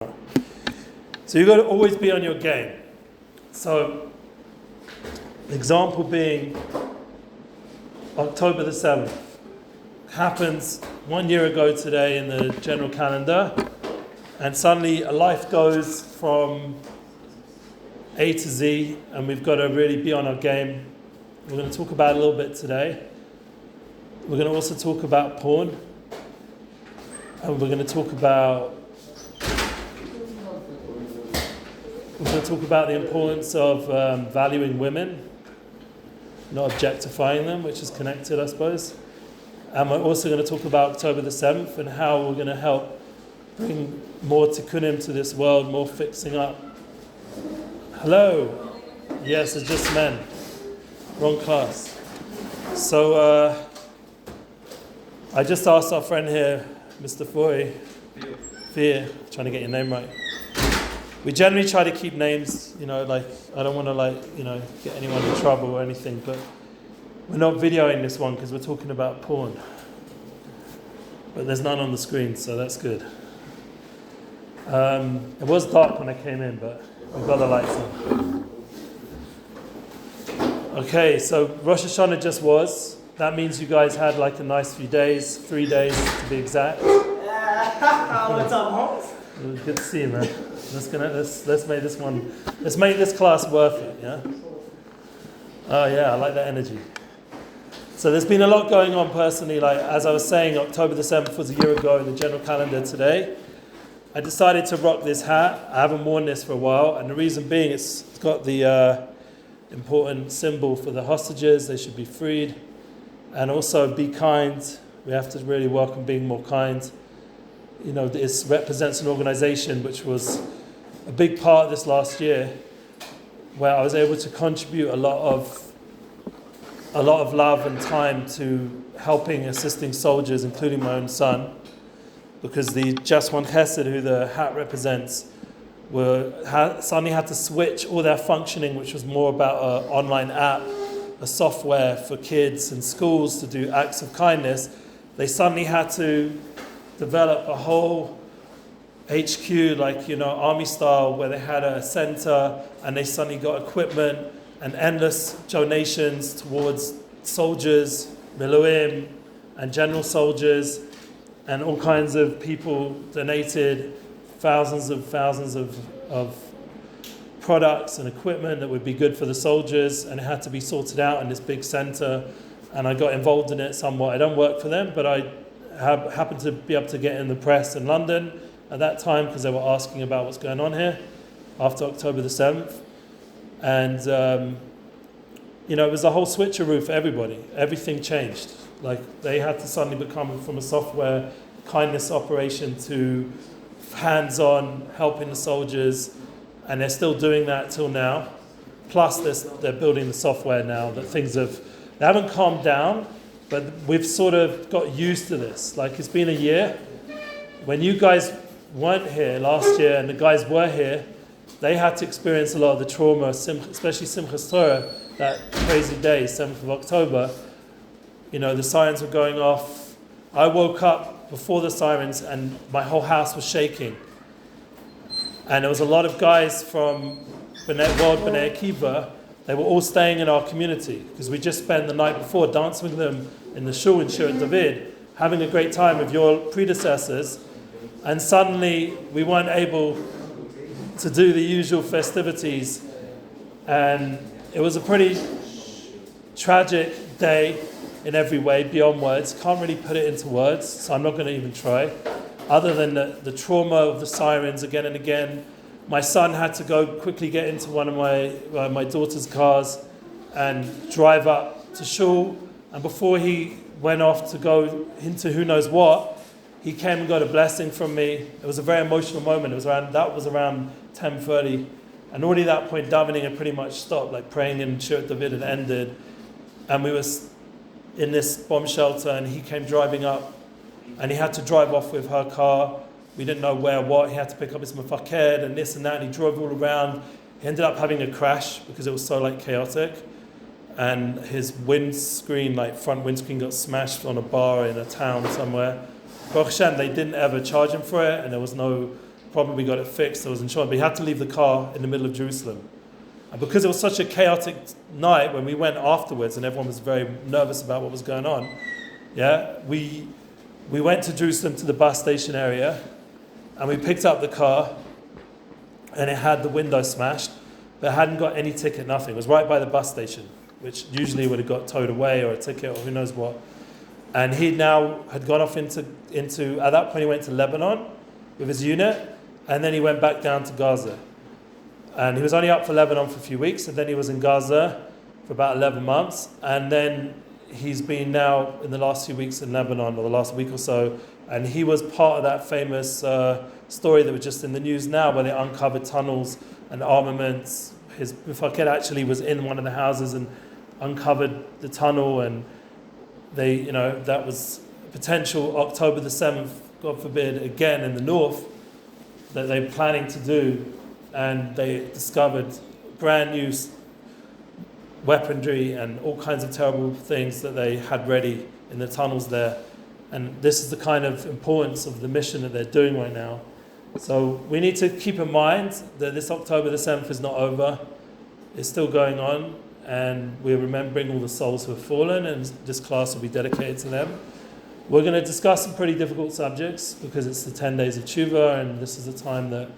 So you've got to always be on your game. So, the example being October the 7th. Happens 1 year ago today in the general calendar, and suddenly a life goes from A to Z, and we've got to really be on our game. We're going to talk about it a little bit today. We're going to also talk about porn, and we're going to talk about the importance of valuing women, not objectifying them, which is connected, I suppose. And we're also going to talk about October the 7th and how we're going to help bring more tikkunim to this world, more fixing up. Hello. Yes, it's just men. Wrong class. So I just asked our friend here, Mr. Foy, Fear, trying to get your name right. We generally try to keep names, I don't want to get anyone in trouble or anything, but we're not videoing this one because we're talking about porn. But there's none on the screen, so that's good. It was dark when I came in, but we've got the lights on. Okay, so Rosh Hashanah just was. That means you guys had a nice few days, 3 days to be exact. What's up, Holmes? Good to see you, man. Let's make this class worth it, yeah? Oh yeah, I like that energy. So there's been a lot going on personally, as I was saying, October the 7th was a year ago in the general calendar today. I decided to rock this hat. I haven't worn this for a while, and the reason being it's got the important symbol for the hostages. They should be freed. And also be kind. We have to really work on being more kind. This represents an organization which was a big part of this last year, where I was able to contribute a lot of love and time to helping, assisting soldiers, including my own son, because the Just One Chesed, who the hat represents, suddenly had to switch all their functioning, which was more about an online app, a software for kids and schools to do acts of kindness. They suddenly had to develop a whole HQ, army style, where they had a center, and they suddenly got equipment and endless donations towards soldiers, miluim, and general soldiers, and all kinds of people donated thousands of products and equipment that would be good for the soldiers, and it had to be sorted out in this big center, and I got involved in it somewhat. I don't work for them, but I happened to be able to get in the press in London at that time because they were asking about what's going on here after October the 7th. And, it was a whole switcheroo for everybody. Everything changed. They had to suddenly become from a software kindness operation to hands-on helping the soldiers, and they're still doing that till now. Plus, they're building the software now that they haven't calmed down, but we've sort of got used to this. It's been a year. When you guys weren't here last year and the guys were here, they had to experience a lot of the trauma, especially Simchas Torah, that crazy day, 7th of October. The sirens were going off. I woke up before the sirens and my whole house was shaking. And there was a lot of guys from World B'nai Akiva. They were all staying in our community because we just spent the night before dancing with them in the shul in Shirat David, having a great time with your predecessors, and suddenly we weren't able to do the usual festivities, and it was a pretty tragic day in every way, beyond words. Can't really put it into words, so I'm not going to even try. Other than the trauma of the sirens again and again. My son had to go quickly get into one of my daughter's cars and drive up to shul. And before he went off to go into who knows what, he came and got a blessing from me. It was a very emotional moment. That was around 10:30, and already at that point, davening had pretty much stopped. Praying in Shirat David had ended, and we were in this bomb shelter. And he came driving up, and he had to drive off with her car. We didn't know what. He had to pick up his mafaked and this and that, and he drove all around. He ended up having a crash because it was so chaotic. And his windscreen, front windscreen, got smashed on a bar in a town somewhere. Baruch Hashem, they didn't ever charge him for it, and there was no probably got it fixed, or was insured, but he had to leave the car in the middle of Jerusalem. And because it was such a chaotic night when we went afterwards and everyone was very nervous about what was going on, we went to Jerusalem to the bus station area and we picked up the car and it had the window smashed, but it hadn't got any ticket, nothing. It was right by the bus station, which usually would have got towed away or a ticket or who knows what. And he now had gone off into at that point he went to Lebanon with his unit, and then he went back down to Gaza. And he was only up for Lebanon for a few weeks, and then he was in Gaza for about 11 months. And then he's been now in the last few weeks in Lebanon, or the last week or so, and he was part of that famous story that was just in the news now, where they uncovered tunnels and armaments. His Mufakir actually was in one of the houses and uncovered the tunnel, and they, that was potential October the 7th, God forbid, again in the north, that they were planning to do, and they discovered brand new weaponry and all kinds of terrible things that they had ready in the tunnels there. And this is the kind of importance of the mission that they're doing right now. So we need to keep in mind that this October the 7th is not over. It's still going on, and we're remembering all the souls who have fallen, and this class will be dedicated to them. We're going to discuss some pretty difficult subjects because it's the 10 days of Tshuva, and this is a time that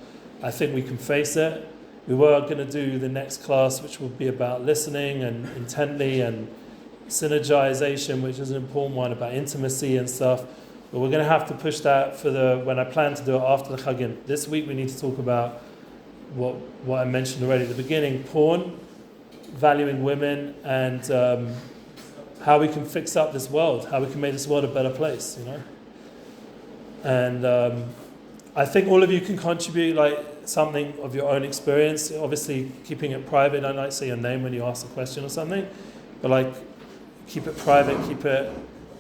I think we can face it. We were going to do the next class, which will be about listening and intently and synergization, which is an important one, about intimacy and stuff. But we're going to have to push that when I plan to do it after the Chaggim. This week we need to talk about what I mentioned already at the beginning, porn, valuing women, and how we can fix up this world, how we can make this world a better place, And I think all of you can contribute something of your own experience. Obviously, keeping it private. I don't say your name when you ask a question or something, but keep it private, keep it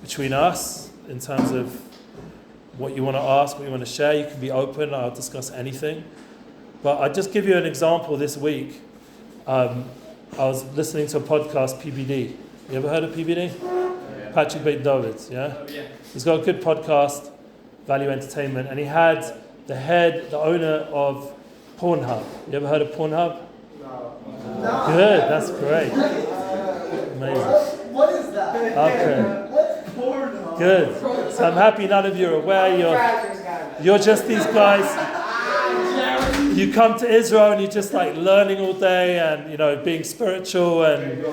between us in terms of what you want to ask, what you want to share. You can be open. I'll discuss anything. But I'll just give you an example this week. I was listening to a podcast, PBD. You ever heard of PBD? Yeah. Patrick Beit David, yeah? Oh, yeah? He's got a good podcast, Value Entertainment, and he had the owner of Pornhub. You ever heard of Pornhub? No. Good, that's great. Amazing. What is that? Okay. What's Pornhub? Good. So I'm happy none of you are aware. You're just these guys. You come to Israel and you're just learning all day and being spiritual, and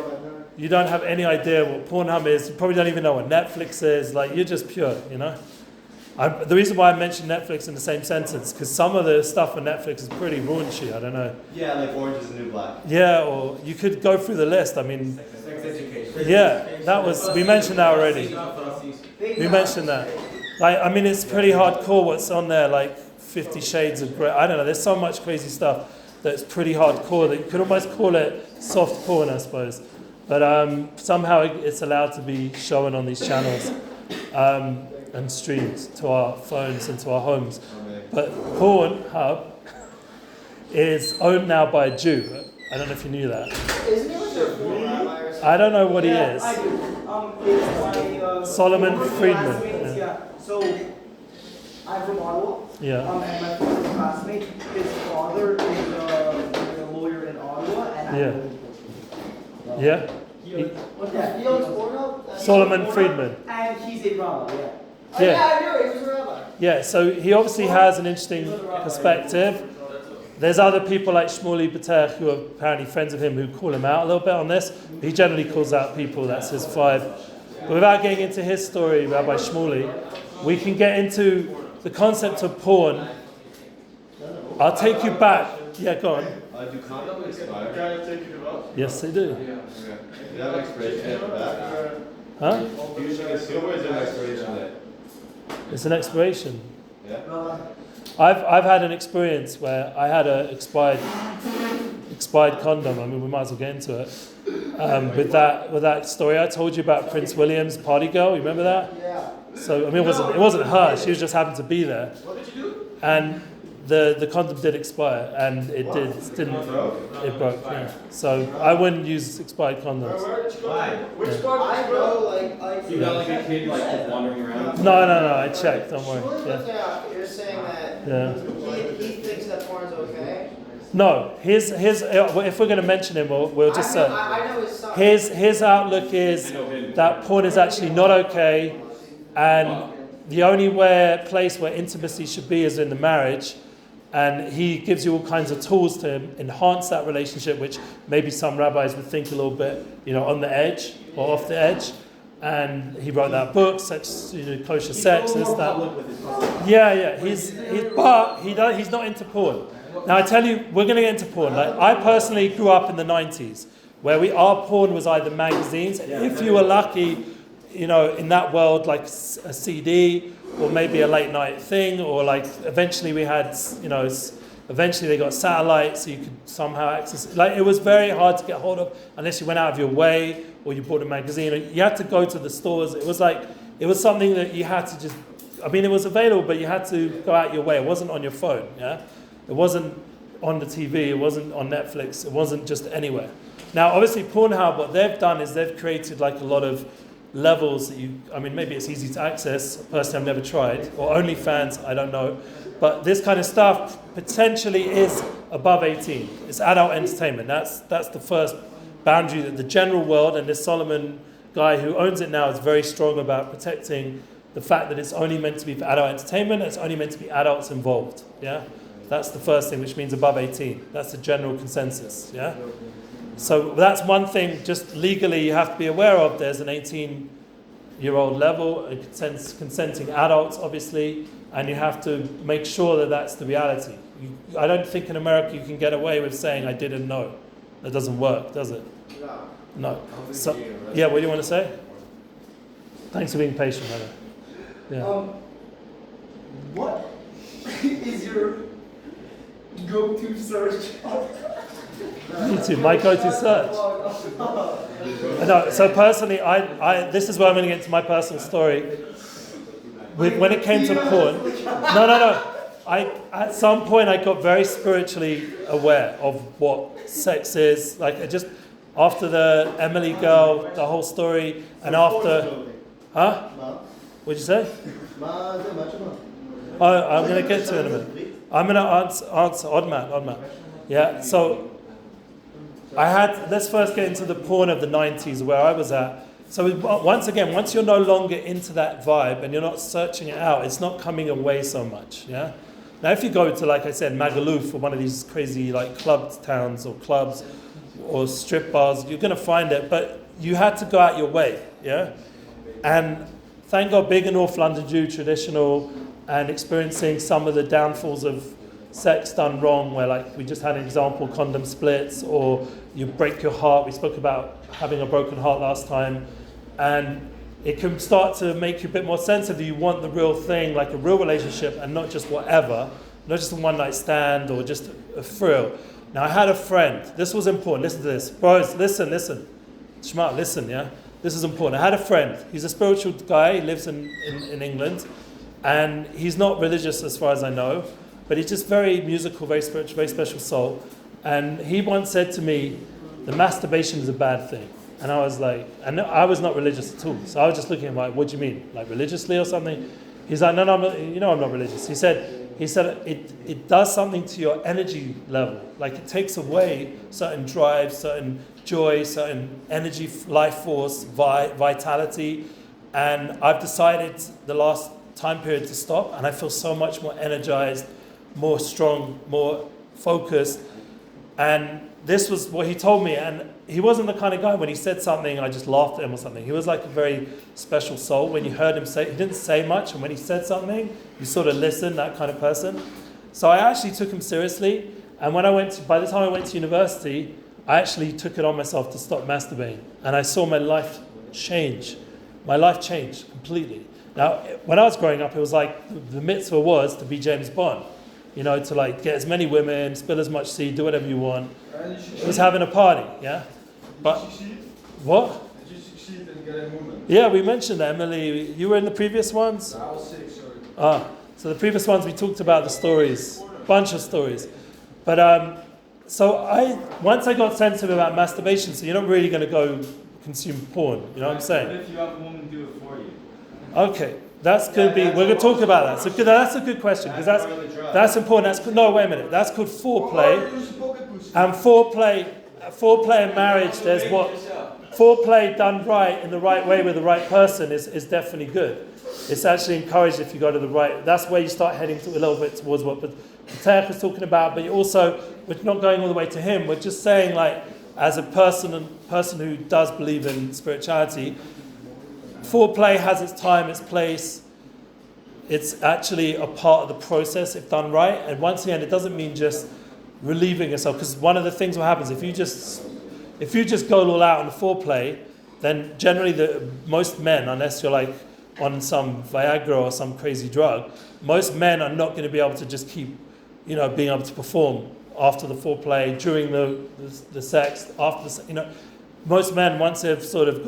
you don't have any idea what Pornhub is. You probably don't even know what Netflix is. You're just pure, The reason why I mentioned Netflix in the same sentence, because some of the stuff on Netflix is pretty raunchy. I don't know. Yeah, like Orange is the New Black. Yeah, or you could go through the list. I mean, sex education. Yeah, we mentioned that already. We mentioned that. It's pretty hardcore what's on there, 50 Shades of Grey. I don't know, there's so much crazy stuff that's pretty hardcore that you could almost call it soft porn, I suppose. But somehow it's allowed to be shown on these channels and streamed to our phones and to our homes. But Pornhub is owned now by a Jew. I don't know if you knew that. Isn't he a former rabbi or something? I don't know what he is. I do. Solomon Friedman. Yeah. So, I'm from Ottawa. Yeah. And my former classmate, his father is a lawyer in Ottawa, and I live in Portugal. Yeah? He owns Pornhub? Solomon Friedman. And he's a rabbi, yeah. Yeah. I knew he was a rabbi. Yeah, so he obviously has an interesting perspective. There's other people like Shmuley B'Tech who are apparently friends of him who call him out a little bit on this. He generally calls out people, that's his vibe. But without getting into his story, Rabbi Shmuley, we can get into the concept of porn. I'll take you back. Yeah, go on. Do condoms expire? Yes, they do. Do you have expiration at the back? Huh? Usually assume there's an expiration date. It's an expiration. Yeah. I've had an experience where I had an expired condom. I mean, we might as well get into it. With that story I told you about Prince William's party girl, you remember that? Yeah. So I mean, it wasn't her. She just happened to be there. What did you do? And the condom did expire, and it broke. Yeah. So I wouldn't use expired condoms. Why? Which part? I know, You got a kid just wandering around? No, I checked. Don't worry. You're saying that Yeah. he sounds okay. No, his if we're going to mention him, we'll just say I know his son. his outlook is that porn is actually not okay, and the only place where intimacy should be is in the marriage, and he gives you all kinds of tools to enhance that relationship, which maybe some rabbis would think a little bit, on the edge or off the edge. And he wrote that book, kosher sex, this, that. Yeah. He's not into porn. Now I tell you, we're going to get into porn. Like I personally grew up in the 90s, where our porn was either magazines. If you were lucky, in that world, like a CD or maybe a late night thing, or like eventually we had, eventually they got satellites, so you could somehow access it. Like it was very hard to get hold of unless you went out of your way or you bought a magazine. Or you had to go to the stores. It was something that you had to it was available, but you had to go out your way. It wasn't on your phone, yeah? It wasn't on the TV, it wasn't on Netflix, it wasn't just anywhere. Now, obviously, Pornhub, what they've done is they've created like a lot of levels that maybe it's easy to access. Personally, I've never tried. Or OnlyFans, I don't know. But this kind of stuff potentially is above 18. It's adult entertainment. That's the first boundary that the general world, and this Solomon guy who owns it now is very strong about protecting the fact that it's only meant to be for adult entertainment, it's only meant to be adults involved. Yeah? That's the first thing, which means above 18. That's the general consensus. Yeah? So that's one thing, just legally you have to be aware of. There's an 18-year-old level, consenting adults, obviously, and you have to make sure that that's the reality. I don't think in America you can get away with saying, I didn't know. That doesn't work, does it? No. So, yeah, what do you want to say? Thanks for being patient, Heather. Yeah. What is your go-to search? Me too, my go-to search. No, so personally, this is where I'm going to get into my personal story. When it came to porn, no. At some point I got very spiritually aware of what sex is. Like after the Emily girl, the whole story, and after, What'd you say? Oh, I'm going to get to it in a minute. I'm going to answer Odd-man. Yeah, so let's first get into the porn of the 90s where I was at. So once you're no longer into that vibe and you're not searching it out, it's not coming away so much, yeah? Now if you go to, like I said, Magaluf or one of these crazy like club towns or clubs or strip bars, you're going to find it, but you had to go out your way, yeah? And thank God, big in North London Jew, traditional, and experiencing some of the downfalls of sex done wrong, where like we just had an example, condom splits, or you break your heart. We spoke about having a broken heart last time, and it can start to make you a bit more sensitive. You want the real thing, like a real relationship, and not just whatever, not just a one-night stand or just a thrill. Now I had a friend. This was important. Listen to this, bros. Listen. Shema, listen. Yeah, this is important. I had a friend. He's a spiritual guy. He lives in England, and he's not religious as far as I know. But he's just very musical, very spiritual, very special soul. And he once said to me, the masturbation is a bad thing. And I was like, and I was not religious at all. So I was just looking at him like, what do you mean? Like religiously or something? He's like, no, I'm not, I'm not religious. He said it does something to your energy level. Like it takes away certain drive, certain joy, certain energy, life force, vitality. And I've decided the last time period to stop. And I feel so much more energized, more strong, more focused. And this was what he told me. And he wasn't the kind of guy when he said something, I just laughed at him or something. He was like a very special soul. When you heard him say, he didn't say much. And when he said something, you sort of listen, that kind of person. So I actually took him seriously. And by the time I went to university, I actually took it on myself to stop masturbating. And I saw my life change. My life changed completely. Now, when I was growing up, it was like the mitzvah was to be James Bond. To like get as many women, spill as much seed, do whatever you want. It was having a party, yeah? But, what? Did you succeed in getting women? Yeah, we mentioned that, Emily. You were in the previous ones? I was 6, sorry. So the previous ones we talked about the stories, bunch of stories. But, once I got sensitive about masturbation, so you're not really going to go consume porn, you know what I'm saying? What if you have a woman do it for you? Okay, That's going to be. We're going to talk about that. So that's a good question because that's important. No, wait a minute. That's called foreplay. And foreplay in marriage. There's what foreplay done right in the right way with the right person is definitely good. It's actually encouraged if you go to the right. That's where you start heading to a little bit towards what Patek was talking about. But you also, we're not going all the way to him. We're just saying, like, as a person who does believe in spirituality, foreplay has its time, its place. It's actually a part of the process if done right. And once again, it doesn't mean just relieving yourself, because one of the things what happens if you just go all out on the foreplay, then generally most men, unless you're like on some Viagra or some crazy drug, most men are not going to be able to just keep, being able to perform after the foreplay, during the sex, after the, most men, once they've sort of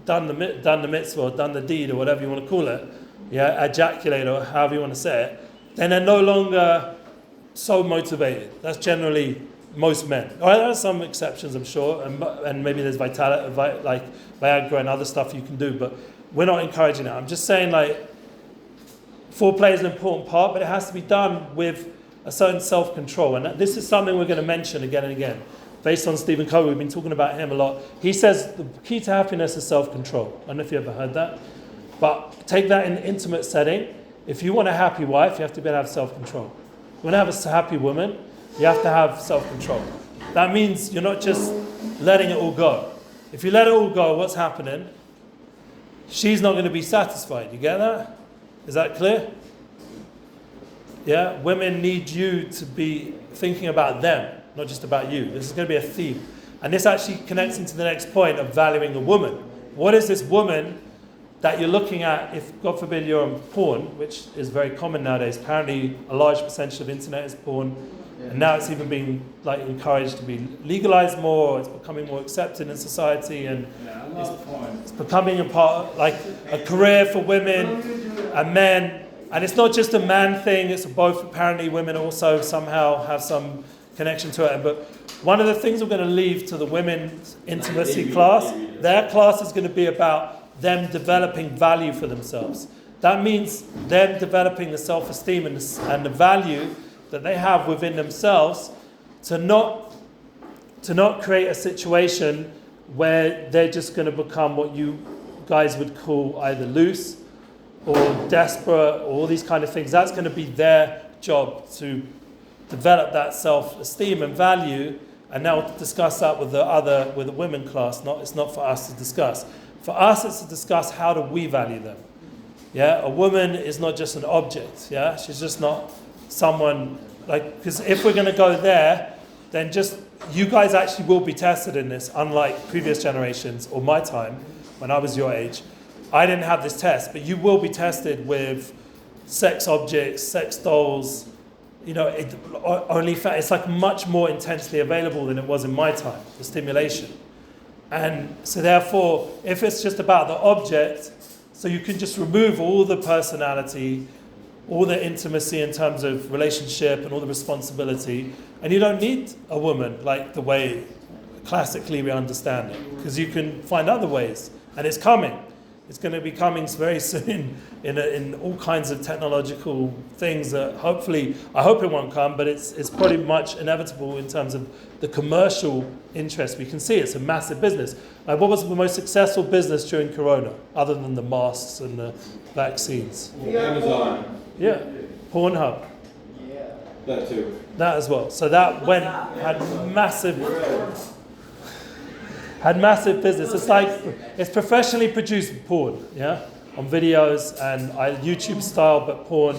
done the mitzvah, or done the deed, or whatever you want to call it, ejaculate, or however you want to say it, then they're no longer so motivated. That's generally most men. All right, there are some exceptions, I'm sure, and maybe there's like Viagra and other stuff you can do, but we're not encouraging it. I'm just saying, like, foreplay is an important part, but it has to be done with a certain self-control. And this is something we're going to mention again and again. Based on Stephen Covey, we've been talking about him a lot. He says the key to happiness is self-control. I don't know if you ever heard that. But take that in an intimate setting. If you want a happy wife, you have to be able to have self-control. If you want to have a happy woman, you have to have self-control. That means you're not just letting it all go. If you let it all go, what's happening? She's not going to be satisfied. You get that? Is that clear? Yeah? Women need you to be thinking about them, not just about you. This is going to be a theme. And this actually connects into the next point of valuing a woman. What is this woman that you're looking at if, God forbid, you're on porn, which is very common nowadays? Apparently, a large percentage of internet is porn. And now it's even being encouraged to be legalized more. It's becoming more accepted in society, and it's becoming a career for women and men. And it's not just a man thing. It's both. Apparently, women also somehow have some connection to it. But one of the things we're going to leave to the women's intimacy class, their class is going to be about them developing value for themselves. That means them developing the self-esteem and the value that they have within themselves to not create a situation where they're just going to become what you guys would call either loose or desperate, or all these kind of things. That's going to be their job, to develop that self-esteem and value, and now we'll discuss that with the women class. It's not for us to discuss. For us, it's to discuss how do we value them. Yeah, a woman is not just an object. Yeah, she's just not someone, because if we're going to go there, then you guys actually will be tested in this, unlike previous generations or my time when I was your age. I didn't have this test, but you will be tested with sex objects, sex dolls. It's like much more intensely available than it was in my time, the stimulation. And so therefore, if it's just about the object, so you can just remove all the personality, all the intimacy in terms of relationship and all the responsibility, and you don't need a woman like the way classically we understand it, because you can find other ways, and it's coming. It's going to be coming very soon in all kinds of technological things that hopefully, I hope it won't come, but it's pretty much inevitable in terms of the commercial interest. We can see it's a massive business. What was the most successful business during Corona, other than the masks and the vaccines? Amazon. Yeah, Pornhub. Yeah. That too. That as well. So that had massive business. It's professionally produced porn, yeah, on videos and YouTube style, but porn.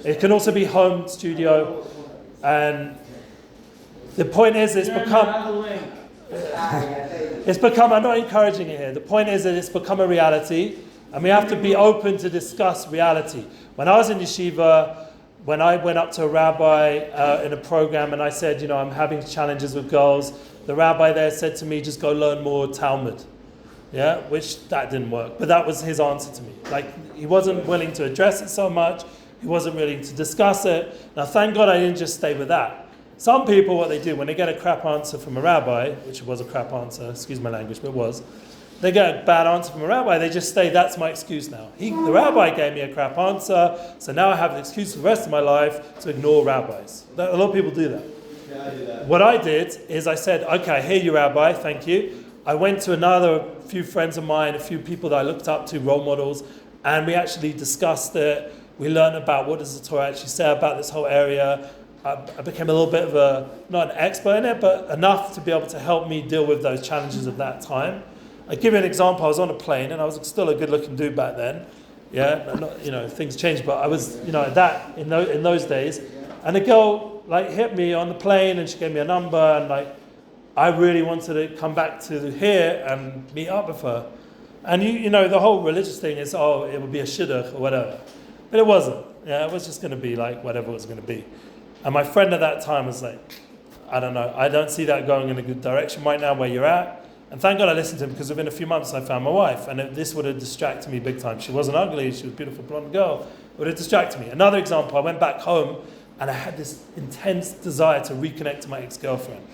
It can also be home studio, and the point is it's become. I'm not encouraging it here. The point is that it's become a reality, and we have to be open to discuss reality. When I was in yeshiva, when I went up to a rabbi in a program and I said, I'm having challenges with girls, the rabbi there said to me, just go learn more Talmud. Yeah, which that didn't work. But that was his answer to me. He wasn't willing to address it so much. He wasn't willing to discuss it. Now, thank God I didn't just stay with that. Some people, what they do, when they get a crap answer from a rabbi, which was a crap answer, excuse my language, but it was, they get a bad answer from a rabbi, they just say, that's my excuse now. The rabbi gave me a crap answer, so now I have an excuse for the rest of my life to ignore rabbis. A lot of people do that. Yeah, I do that. What I did is I said, okay, I hear you, rabbi, thank you. I went to another few friends of mine, a few people that I looked up to, role models, and we actually discussed it. We learned about what does the Torah actually say about this whole area. I became a little bit of not an expert in it, but enough to be able to help me deal with those challenges of that time. I'll give you an example. I was on a plane, and I was still a good-looking dude back then. Yeah, things changed, but I was, in those days. And a girl, hit me on the plane, and she gave me a number, and, I really wanted to come back to here and meet up with her. And, the whole religious thing is, it would be a shidduch or whatever. But it wasn't. Yeah, it was just going to be whatever it was going to be. And my friend at that time was like, I don't know, I don't see that going in a good direction right now where you're at. And thank God I listened to him, because within a few months I found my wife. And this would have distracted me big time. She wasn't ugly, she was a beautiful blonde girl. It would have distracted me. Another example, I went back home and I had this intense desire to reconnect to my ex-girlfriend.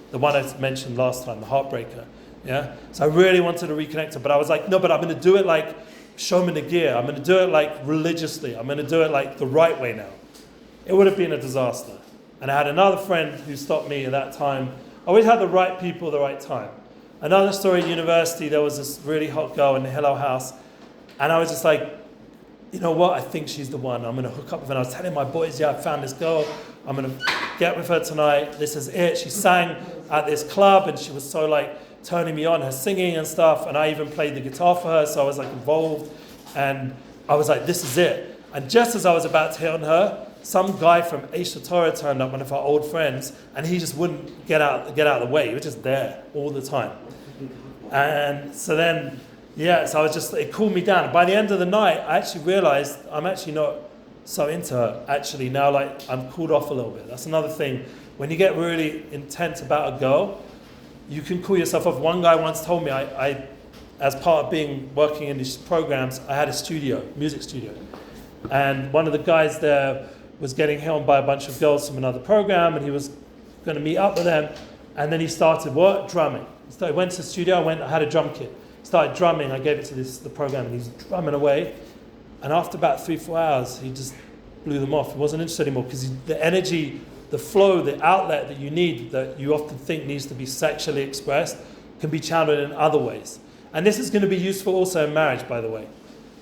The one I mentioned last time, the heartbreaker. Yeah? So I really wanted to reconnect her. But I was like, no, but I'm going to do it like Showman the Gear. I'm going to do it religiously. I'm going to do it the right way now. It would have been a disaster. And I had another friend who stopped me at that time. I always had the right people at the right time. Another story at university, there was this really hot girl in the Hillel house. And I was just like, you know what, I think she's the one. I'm going to hook up with her. And I was telling my boys, I found this girl. I'm going to get with her tonight. This is it. She sang at this club, and she was so turning me on, her singing and stuff. And I even played the guitar for her, so I was involved. And I was like, this is it. And just as I was about to hit on her, some guy from Aish Torah turned up, one of our old friends, and he just wouldn't get out of the way. He was just there all the time. And so then, so I was just, it cooled me down. By the end of the night, I actually realized I'm actually not so into her. Actually, now I'm cooled off a little bit. That's another thing. When you get really intense about a girl, you can cool yourself off. One guy once told me, I as part of working in these programs, I had a music studio. And one of the guys there was getting hit on by a bunch of girls from another program, and he was going to meet up with them. And then he started drumming. He went to the studio, I had a drum kit. Started drumming, I gave it to the program, and he's drumming away. And after about 3-4 hours, he just blew them off. He wasn't interested anymore, because the energy, the flow, the outlet that you need, that you often think needs to be sexually expressed, can be channeled in other ways. And this is going to be useful also in marriage, by the way.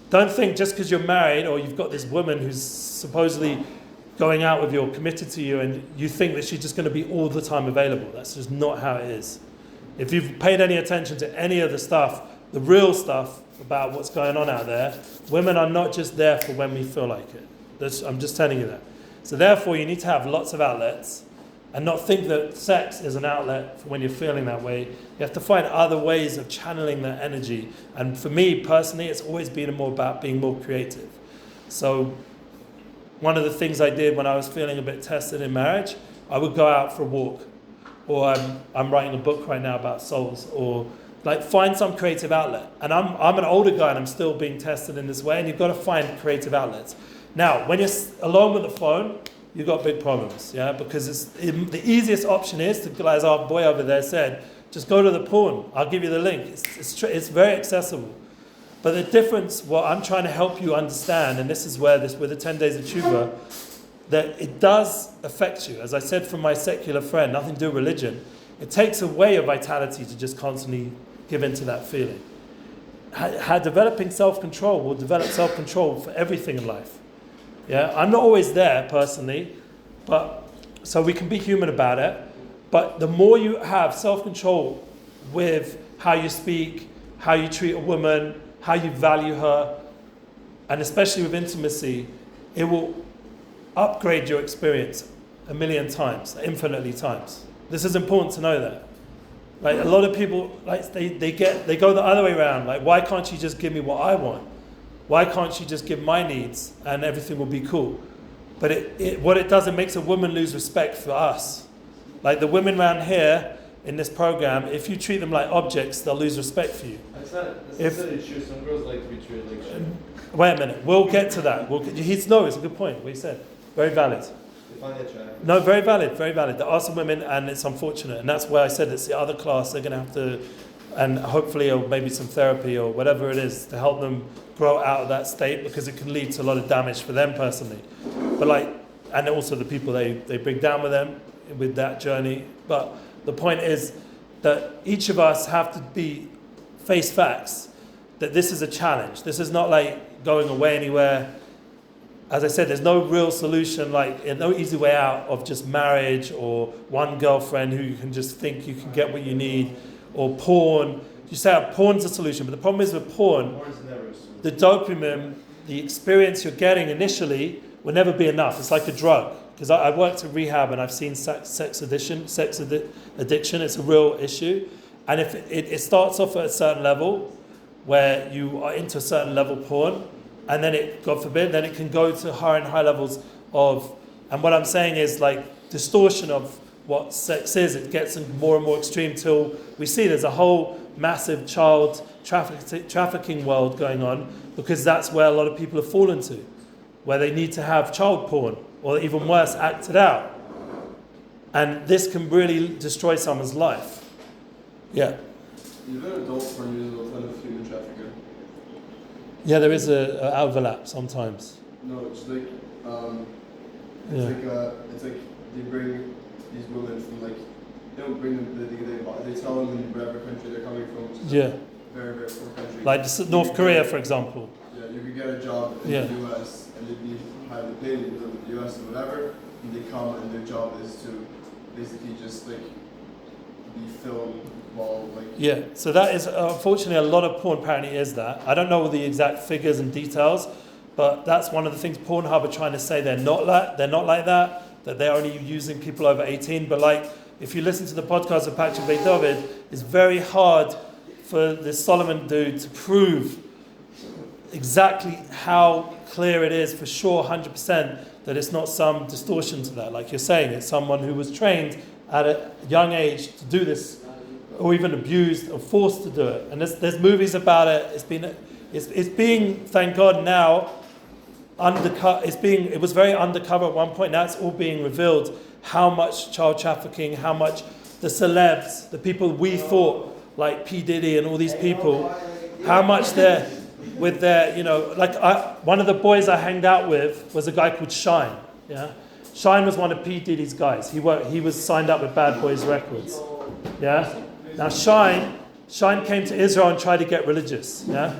Don't think just because you're married or you've got this woman who's supposedly going out with you or committed to you, and you think that she's just going to be all the time available. That's just not how it is. If you've paid any attention to any of the stuff, the real stuff about what's going on out there, women are not just there for when we feel like it. I'm just telling you that. So therefore, you need to have lots of outlets and not think that sex is an outlet for when you're feeling that way. You have to find other ways of channeling that energy. And for me, personally, it's always been more about being more creative. So one of the things I did when I was feeling a bit tested in marriage, I would go out for a walk. Or I'm writing a book right now about souls. Or find some creative outlet. And I'm an older guy and I'm still being tested in this way, and you've got to find creative outlets. Now, when you're alone with the phone, you've got big problems, because the easiest option is to, as our boy over there said, just go to the porn. I'll give you the link. It's very accessible. But the difference, what I'm trying to help you understand, and this is where with the 10 days of Teshuva, that it does affect you. As I said from my secular friend, nothing to do with religion. It takes away your vitality to just constantly give into that feeling. Developing self-control will develop self-control for everything in life. I'm not always there personally, but so we can be human about it. But the more you have self-control with how you speak, how you treat a woman, how you value her, and especially with intimacy, it will upgrade your experience a million times, infinitely times. This is important to know that. A lot of people, they go the other way around. Why can't you just give me what I want? Why can't you just give my needs and everything will be cool? But what it does, it makes a woman lose respect for us. The women around here in this program, if you treat them like objects, they'll lose respect for you. It's not necessarily true. Some girls like to be treated like shit. Wait a minute. We'll get to that. It's a good point, what he said. Very valid. They find that attractive. No, very valid, very valid. There are some women, and it's unfortunate. And that's why I said it's the other class. They're going to have to and hopefully, or maybe some therapy or whatever it is to help them grow out of that state, because it can lead to a lot of damage for them personally. But and also the people they bring down with them with that journey. But the point is that each of us have to face facts that this is a challenge. This is not like going away anywhere. As I said, there's no real solution, no easy way out of just marriage or one girlfriend who you can just think you can get what you need, or porn. You say porn's a solution, but the problem is with porn, the dopamine, the experience you're getting initially will never be enough. It's like a drug. Because I worked in rehab and I've seen sex addiction. It's a real issue. And if it starts off at a certain level, where you are into a certain level porn, and then God forbid, then it can go to higher and higher levels of, and what I'm saying is distortion of what sex is. It gets more and more extreme till we see there's a whole massive child trafficking world going on, because that's where a lot of people have fallen to, where they need to have child porn, or even worse, acted out. And this can really destroy someone's life. Yeah. Even adult porn uses a ton of human trafficking. Yeah, there is an overlap sometimes. No, it's like, it's like they bring these women from they don't bring them, they tell them in whatever country they're coming from, which is very, very poor country. Like North Korea, for example. Yeah, you could get a job in the US and you'd be highly paid, you live in the US or whatever, and they come and their job is to basically just be filmed while so that is unfortunately a lot of porn apparently is that. I don't know the exact figures and details, but that's one of the things Pornhub are trying to say. They're not like that they're only using people over 18. But if you listen to the podcast of Patrick Bay David, it's very hard for this Solomon dude to prove exactly how clear it is for sure, 100%, that it's not some distortion to that. Like you're saying, it's someone who was trained at a young age to do this, or even abused or forced to do it. And there's movies about it. It's being, thank God now, undercut. It was very undercover at one point. Now it's all being revealed how much child trafficking, how much the celebs, the people we thought like P. Diddy and all these people, how much they're with their, one of the boys I hanged out with was a guy called Shine. Yeah, Shine was one of P. Diddy's guys. He was signed up with Bad Boys Records. Yeah. Now Shine came to Israel and tried to get religious. Yeah.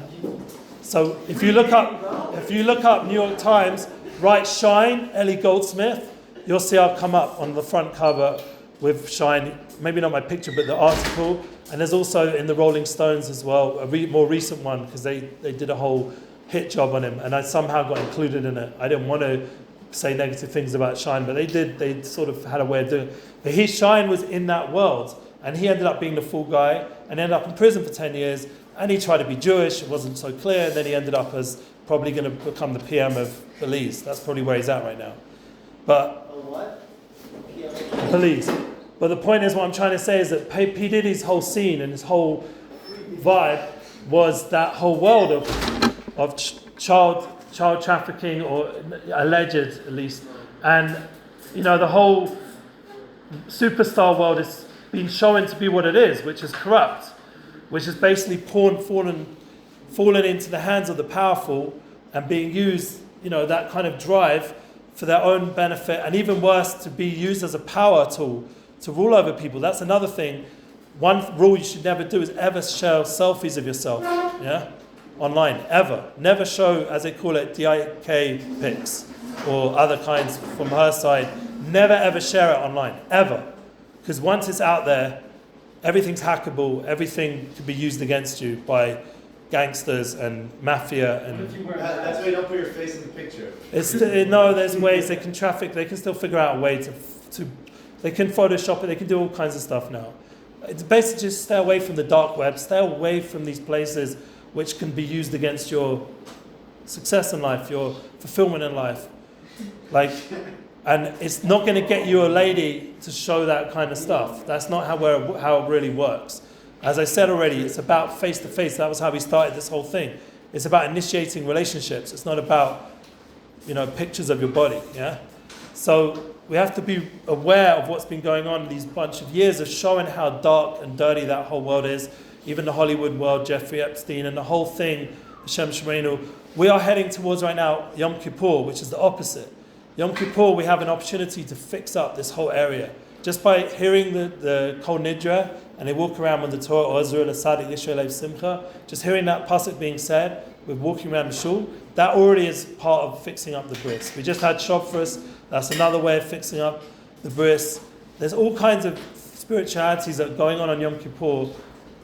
So if you look up New York Times, write Shine, Ellie Goldsmith, you'll see I'll come up on the front cover with Shine. Maybe not my picture, but the article. And there's also in the Rolling Stones as well, a more recent one, because they did a whole hit job on him, and I somehow got included in it. I didn't want to say negative things about Shine, but they did. They sort of had a way of doing it. But Shine was in that world, and he ended up being the fool guy, and ended up in prison for 10 years, and he tried to be Jewish. It wasn't so clear, and then he ended up as probably going to become the PM of Belize. That's probably where he's at right now. But what? Belize. But the point is, what I'm trying to say is that P. Diddy's whole scene and his whole vibe was that whole world of child trafficking, or alleged at least. And, the whole superstar world is being shown to be what it is, which is corrupt, which is basically porn fallen into the hands of the powerful and being used, that kind of drive for their own benefit, and even worse, to be used as a power tool to rule over people. That's another thing. One rule you should never do is ever share selfies of yourself, online, ever. Never show, as they call it, DIK pics or other kinds from her side. Never ever share it online, ever. Because once it's out there, everything's hackable, everything can be used against you by gangsters and mafia. And that's why you don't put your face in the picture. There's ways they can traffic, they can still figure out a way to they can Photoshop it, they can do all kinds of stuff now. It's basically just stay away from the dark web, stay away from these places which can be used against your success in life, your fulfillment in life. And it's not going to get you a lady to show that kind of stuff. That's not how it really works. As I said already, it's about face-to-face. That was how we started this whole thing. It's about initiating relationships. It's not about, pictures of your body, yeah? So we have to be aware of what's been going on in these bunch of years of showing how dark and dirty that whole world is. even the Hollywood world, Jeffrey Epstein, and the whole thing, Hashem Shemenu. We are heading towards right now Yom Kippur, which is the opposite. Yom Kippur, we have an opportunity to fix up this whole area. Just by hearing the Kol Nidra, and they walk around with the Torah, Ozru L'Sadik Yisrael Simcha, just hearing that pasuk being said, with walking around the shul, that already is part of fixing up the bris. We just had Shofras, that's another way of fixing up the bris. There's all kinds of spiritualities that are going on Yom Kippur.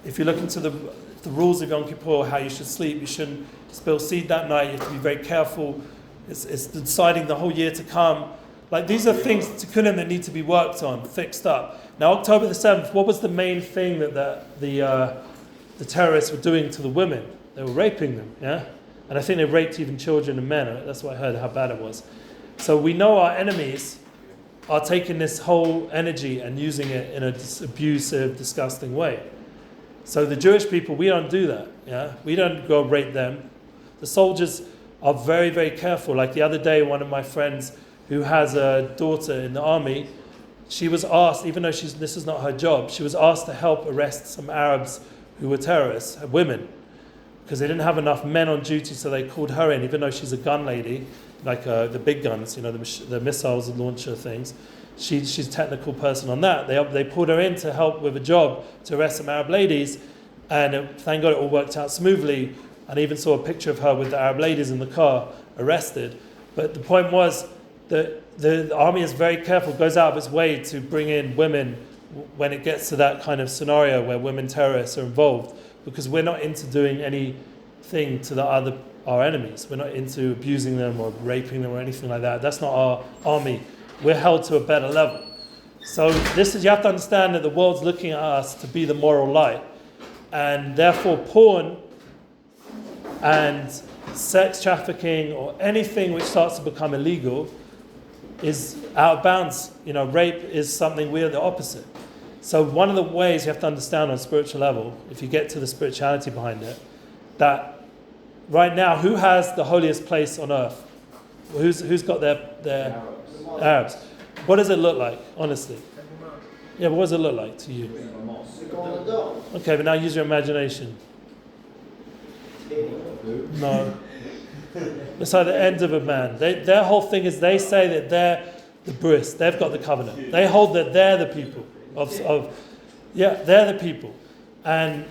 If you look into the rules of Yom Kippur, how you should sleep, you shouldn't spill seed that night, you have to be very careful. It's deciding the whole year to come. Like, these are things, tikkunim, that need to be worked on, fixed up. Now, October the 7th, what was the main thing that the terrorists were doing to the women? They were raping them, yeah? And I think they raped even children and men. That's what I heard, how bad it was. So we know our enemies are taking this whole energy and using it in an abusive, disgusting way. So the Jewish people, we don't do that, yeah? We don't go rape them. The soldiers are very, very careful. Like the other day, one of my friends who has a daughter in the army, she was asked, even though this is not her job, she was asked to help arrest some Arabs who were terrorists, women, because they didn't have enough men on duty, so they called her in, even though she's a gun lady, like the big guns, the missiles and launcher things. She's a technical person on that. They pulled her in to help with a job to arrest some Arab ladies, and thank God it all worked out smoothly. And I even saw a picture of her with the Arab ladies in the car arrested. But the point was that the army is very careful, goes out of its way to bring in women when it gets to that kind of scenario where women terrorists are involved, because we're not into doing anything to our enemies. We're not into abusing them or raping them or anything like that. That's not our army. We're held to a better level. So you have to understand that the world's looking at us to be the moral light, and therefore porn and sex trafficking or anything which starts to become illegal is out of bounds. Rape is something we're the opposite. So one of the ways you have to understand on a spiritual level, if you get to the spirituality behind it, that right now, who has the holiest place on earth? Who's got their Arabs? What does it look like, honestly? Yeah, but what does it look like to you? Okay, but now use your imagination. No. It's like the end of a man. Their whole thing is they say that they're the bris. They've got the covenant. They hold that they're the people. They're the people. And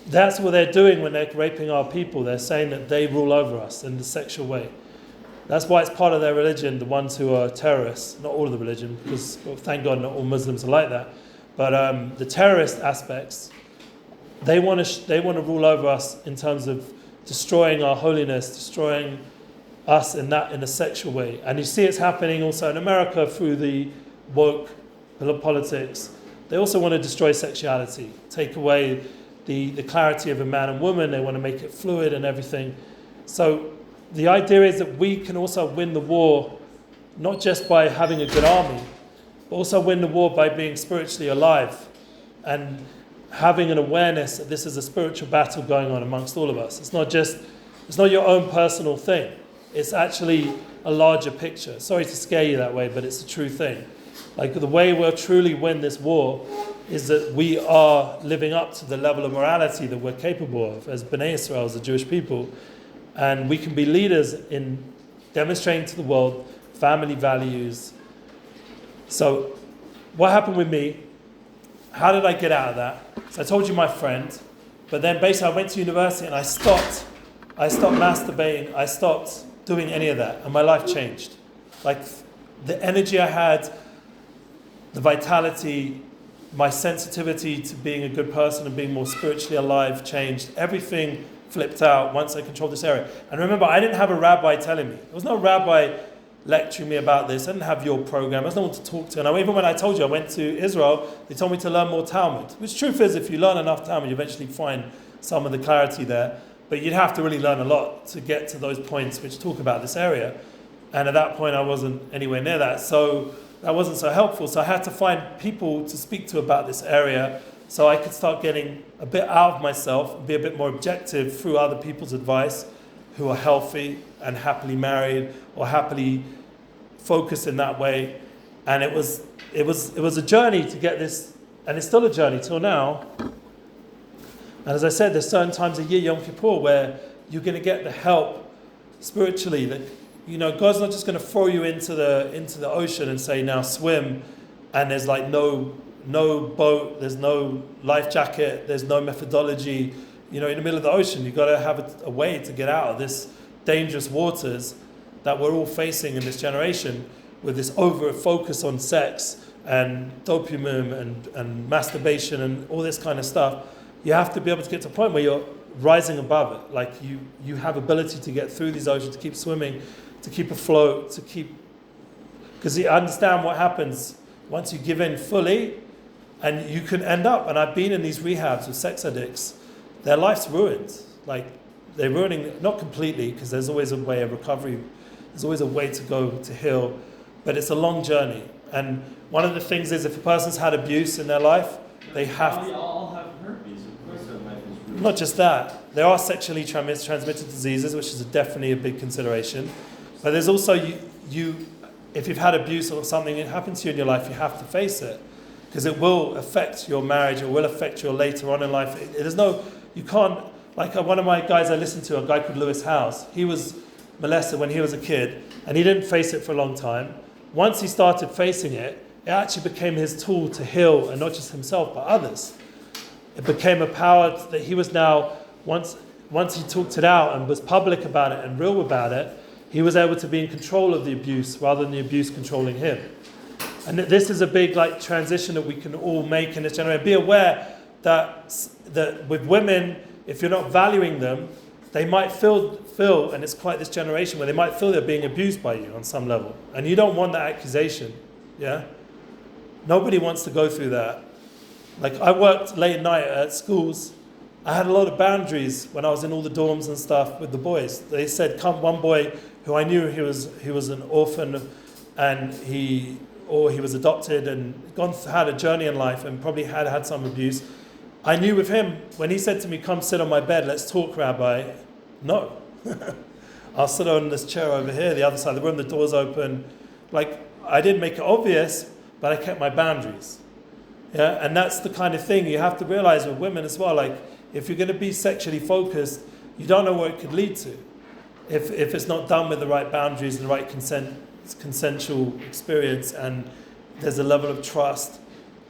that's what they're doing when they're raping our people. They're saying that they rule over us in the sexual way. That's why it's part of their religion, the ones who are terrorists. Not all of the religion, because thank God not all Muslims are like that. But the terrorist aspects, they want to rule over us in terms of destroying our holiness, destroying us in a sexual way. And you see it's happening also in America through the woke politics. They also want to destroy sexuality, take away the clarity of a man and woman. They want to make it fluid and everything. So the idea is that we can also win the war, not just by having a good army, but also win the war by being spiritually alive and having an awareness that this is a spiritual battle going on amongst all of us. It's not your own personal thing. It's actually a larger picture. Sorry to scare you that way, but it's a true thing. Like, the way we'll truly win this war is that we are living up to the level of morality that we're capable of as Bnei Israel, as the Jewish people. And we can be leaders in demonstrating to the world family values. So what happened with me? How did I get out of that? So I told you my friend, but then basically I went to university and I stopped masturbating, I stopped doing any of that, and my life changed. Like, the energy I had, the vitality, my sensitivity to being a good person and being more spiritually alive changed. Everything flipped out once I controlled this area. And remember, I didn't have a rabbi telling me. There was no rabbi lecturing me about this. I didn't have your program. There's no one to talk to. And even when I told you I went to Israel, they told me to learn more Talmud. Which, truth is, if you learn enough Talmud, you eventually find some of the clarity there. But you'd have to really learn a lot to get to those points which talk about this area. And at that point, I wasn't anywhere near that. So that wasn't so helpful. So I had to find people to speak to about this area so I could start getting a bit out of myself and be a bit more objective through other people's advice who are healthy and happily married or happily focused in that way. And it was a journey to get this, and it's still a journey till now. And as I said, there's certain times a year, Yom Kippur, where you're going to get the help spiritually. That, you know, God's not just going to throw you into the ocean and say, now swim, and there's like no boat, there's no life jacket, there's no methodology. You know, in the middle of the ocean, you've got to have a way to get out of this dangerous waters that we're all facing in this generation, with this over focus on sex and dopamine and masturbation and all this kind of stuff. You have to be able to get to a point where you're rising above it. Like you have ability to get through these oceans, to keep swimming, to keep afloat, because you understand what happens once you give in fully, and you can end up, and I've been in these rehabs with sex addicts, their life's ruined. Like, they're ruining, not completely, because there's always a way of recovery, there's always a way to go to heal, but it's a long journey. And one of the things is, if a person's had abuse in their life, they have We all have herpes, of course their life is ruined. not just that, there are sexually transmitted diseases, which is definitely a big consideration. But there's also, if you've had abuse or something that happened to you in your life, you have to face it. Because it will affect your marriage, it will affect you later on in life. You can't, like one of my guys I listened to, a guy called Lewis Howes, he was molested when he was a kid, and he didn't face it for a long time. Once he started facing it, it actually became his tool to heal, and not just himself, but others. It became a power that he was now, once he talked it out and was public about it and real about it, he was able to be in control of the abuse rather than the abuse controlling him. And this is a big transition that we can all make in this generation. Be aware that with women, if you're not valuing them, they might feel, and it's quite this generation where they might feel they're being abused by you on some level. And you don't want that accusation, yeah? Nobody wants to go through that. Like, I worked late at night at schools. I had a lot of boundaries when I was in all the dorms and stuff with the boys. They said, one boy who I knew he was an orphan, and he was adopted and had a journey in life and probably had some abuse. I knew with him, when he said to me, come sit on my bed, let's talk, Rabbi, no. I'll sit on this chair over here, the other side of the room, the door's open. Like, I didn't make it obvious, but I kept my boundaries. Yeah, and that's the kind of thing you have to realize with women as well. Like, if you're going to be sexually focused, you don't know what it could lead to. If it's not done with the right boundaries and the right consensual experience, and there's a level of trust.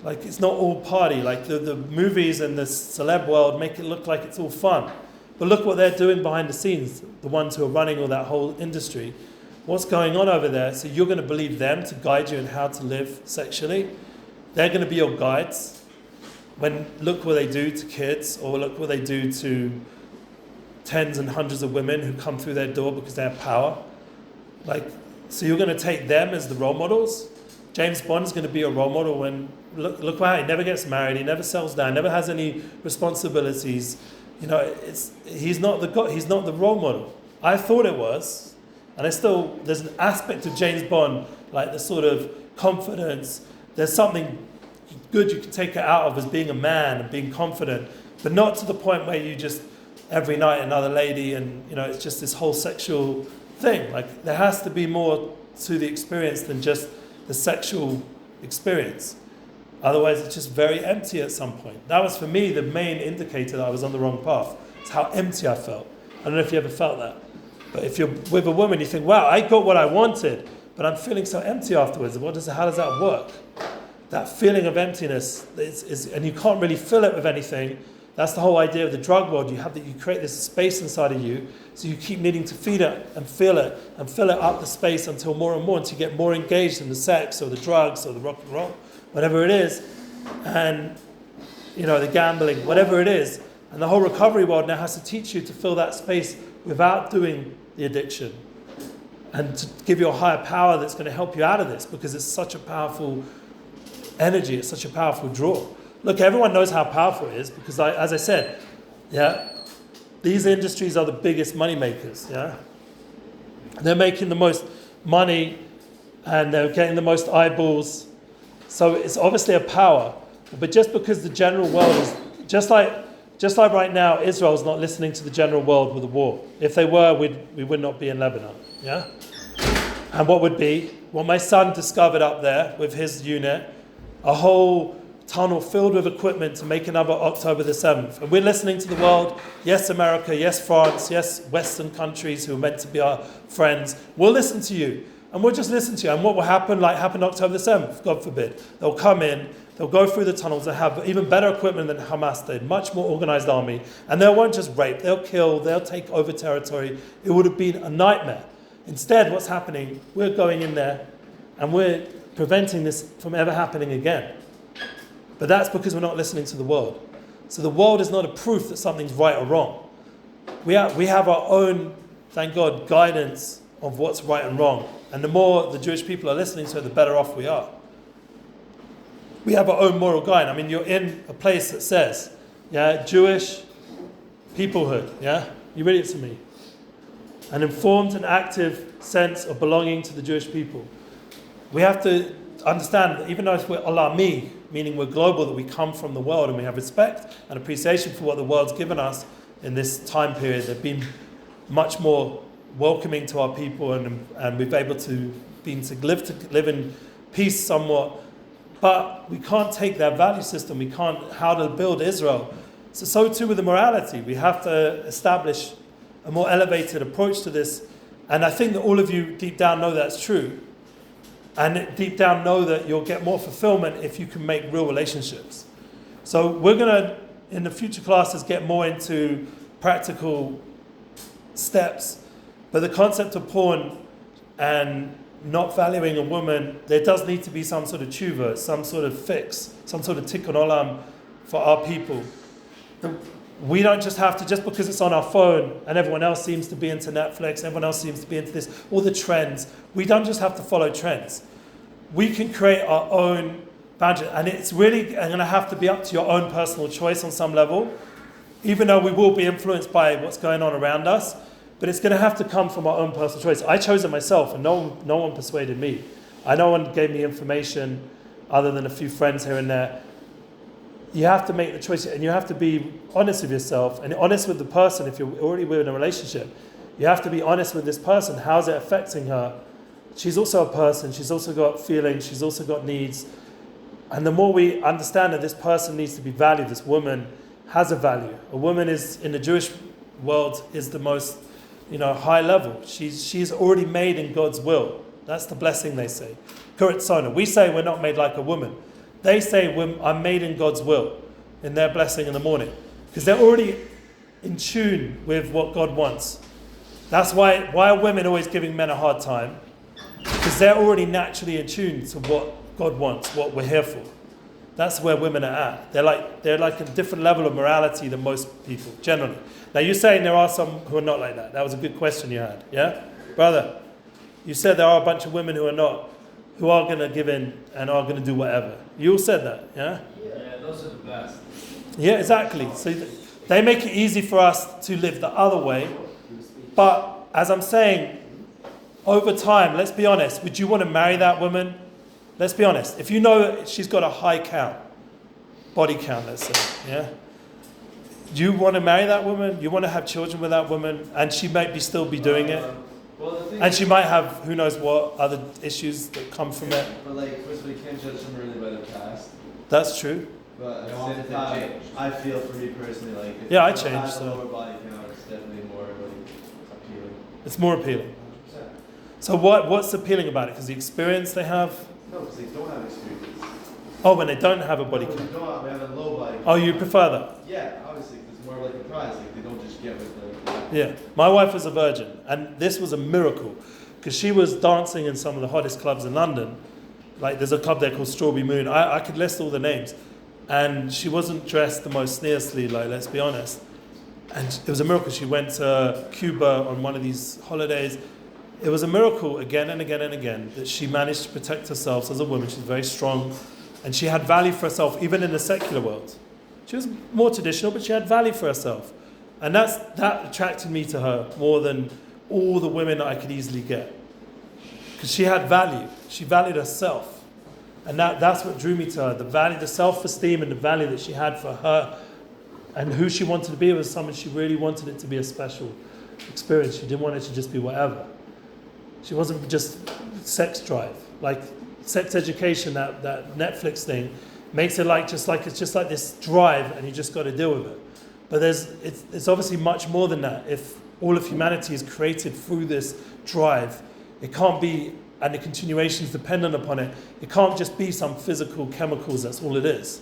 Like, it's not all party. Like, the movies and the celeb world make it look like it's all fun. But look what they're doing behind the scenes, the ones who are running all that whole industry. What's going on over there? So you're going to believe them to guide you in how to live sexually. They're going to be your guides. Look what they do to kids, or look what they do to tens and hundreds of women who come through their door because they have power. Like, so you're going to take them as the role models. James Bond is going to be a role model when look wow, he never gets married, he never settles down, never has any responsibilities. You know, he's not the role model. I thought it was, and there's an aspect of James Bond, like the sort of confidence. There's something good you can take it out of as being a man and being confident, but not to the point where you just every night another lady, and you know, it's just this whole sexual thing. Like, there has to be more to the experience than just the sexual experience. Otherwise, it's just very empty at some point. That was, for me, the main indicator that I was on the wrong path. It's how empty I felt. I don't know if you ever felt that. But if you're with a woman, you think, wow, I got what I wanted, but I'm feeling so empty afterwards. How does that work? That feeling of emptiness, and you can't really fill it with anything. That's the whole idea of the drug world. You create this space inside of you, so you keep needing to feed it and fill it up the space until more and more, until you get more engaged in the sex or the drugs or the rock and roll, whatever it is, and you know, the gambling, whatever it is. And the whole recovery world now has to teach you to fill that space without doing the addiction, and to give you a higher power that's going to help you out of this, because it's such a powerful energy, it's such a powerful draw. Look, everyone knows how powerful it is, because as I said, yeah, these industries are the biggest money makers, yeah? They're making the most money, and they're getting the most eyeballs. So it's obviously a power. But just because the general world is, just like right now, Israel's not listening to the general world with a war. If they were, we would not be in Lebanon, yeah? And what my son discovered up there with his unit, a whole tunnel filled with equipment to make another October the 7th. And we're listening to the world. Yes, America. Yes, France. Yes, Western countries who are meant to be our friends. We'll listen to you. And we'll just listen to you. And what will happen, like happened October the 7th, God forbid. They'll come in, they'll go through the tunnels, they'll have even better equipment than Hamas did, much more organized army. And they won't just rape, they'll kill, they'll take over territory. It would have been a nightmare. Instead, what's happening, we're going in there and we're preventing this from ever happening again. But that's because we're not listening to the world. So the world is not a proof that something's right or wrong. We have our own, thank God, guidance of what's right and wrong. And the more the Jewish people are listening to it, the better off we are. We have our own moral guide. I mean, you're in a place that says, Jewish peoplehood, You read it to me. An informed and active sense of belonging to the Jewish people. We have to understand that even though we're olami, meaning we're global, that we come from the world and we have respect and appreciation for what the world's given us in this time period. They've been much more welcoming to our people, and we've able to live in peace somewhat. But we can't take their value system. We can't how to build Israel. So too with the morality. We have to establish a more elevated approach to this. And I think that all of you deep down know that's true. And deep down know that you'll get more fulfillment if you can make real relationships. So we're going to, in the future classes, get more into practical steps. But the concept of porn and not valuing a woman, there does need to be some sort of tshuva, some sort of fix, some sort of tikkun olam for our people. We don't just have to, just because it's on our phone and everyone else seems to be into Netflix, everyone else seems to be into this, all the trends, we don't just have to follow trends. We can create our own boundary, and it's really going to have to be up to your own personal choice on some level, even though we will be influenced by what's going on around us. But it's going to have to come from our own personal choice. I chose it myself, and no one persuaded me. No one gave me information other than a few friends here and there. You have to make the choice, and you have to be honest with yourself and honest with the person. If you're already in a relationship, you have to be honest with this person. How's it affecting her? She's also a person. She's also got feelings. She's also got needs. And the more we understand that this person needs to be valued, this woman has a value. A woman is, in the Jewish world, is the most high level. She's already made in God's will. That's the blessing they say. Kuritzona. We say we're not made like a woman. They say I'm made in God's will, in their blessing in the morning. Because they're already in tune with what God wants. That's why are women always giving men a hard time? Because they're already naturally in tune to what God wants, what we're here for. That's where women are at. They're like a different level of morality than most people, generally. Now you're saying there are some who are not like that. That was a good question you had, yeah? Brother, you said there are a bunch of women who are going to give in and are going to do whatever. You all said that, yeah? Yeah, those are the best. Yeah, exactly. So they make it easy for us to live the other way. But as I'm saying, over time, let's be honest, would you want to marry that woman? Let's be honest. If you know she's got a high count, body count, let's say, yeah? Do you want to marry that woman? You want to have children with that woman? And she might still be doing it? And she might have, who knows what, other issues that come from it. But first we can't judge them really by their past. That's true. But at the same time, I feel for me personally, if I you changed. have a lower body count, it's definitely more appealing. It's more appealing. 100%. So what's appealing about it? Because the experience they have? No, because they don't have experience. Oh, when they don't have a body count. We have a low body count. Oh, you prefer that? Yeah, obviously, it's more like a prize. They don't just get with Yeah, my wife was a virgin, and this was a miracle, because she was dancing in some of the hottest clubs in London. Like there's a club there called Strawberry Moon. I could list all the names, and she wasn't dressed the most sneersely, let's be honest. And it was a miracle. She went to Cuba on one of these holidays. It was a miracle again and again and again that she managed to protect herself as a woman. She's very strong, and she had value for herself even in the secular world. She was more traditional, but she had value for herself. And that attracted me to her more than all the women that I could easily get. Because she had value. She valued herself. And that's what drew me to her. The value, the self-esteem and the value that she had for her and who she wanted to be was someone she really wanted it to be a special experience. She didn't want it to just be whatever. She wasn't just sex drive. Like sex education, that Netflix thing, makes it it's just like this drive, and you just got to deal with it. But it's obviously much more than that. If all of humanity is created through this drive, it can't be, and the continuation is dependent upon it. It can't just be some physical chemicals. That's all it is.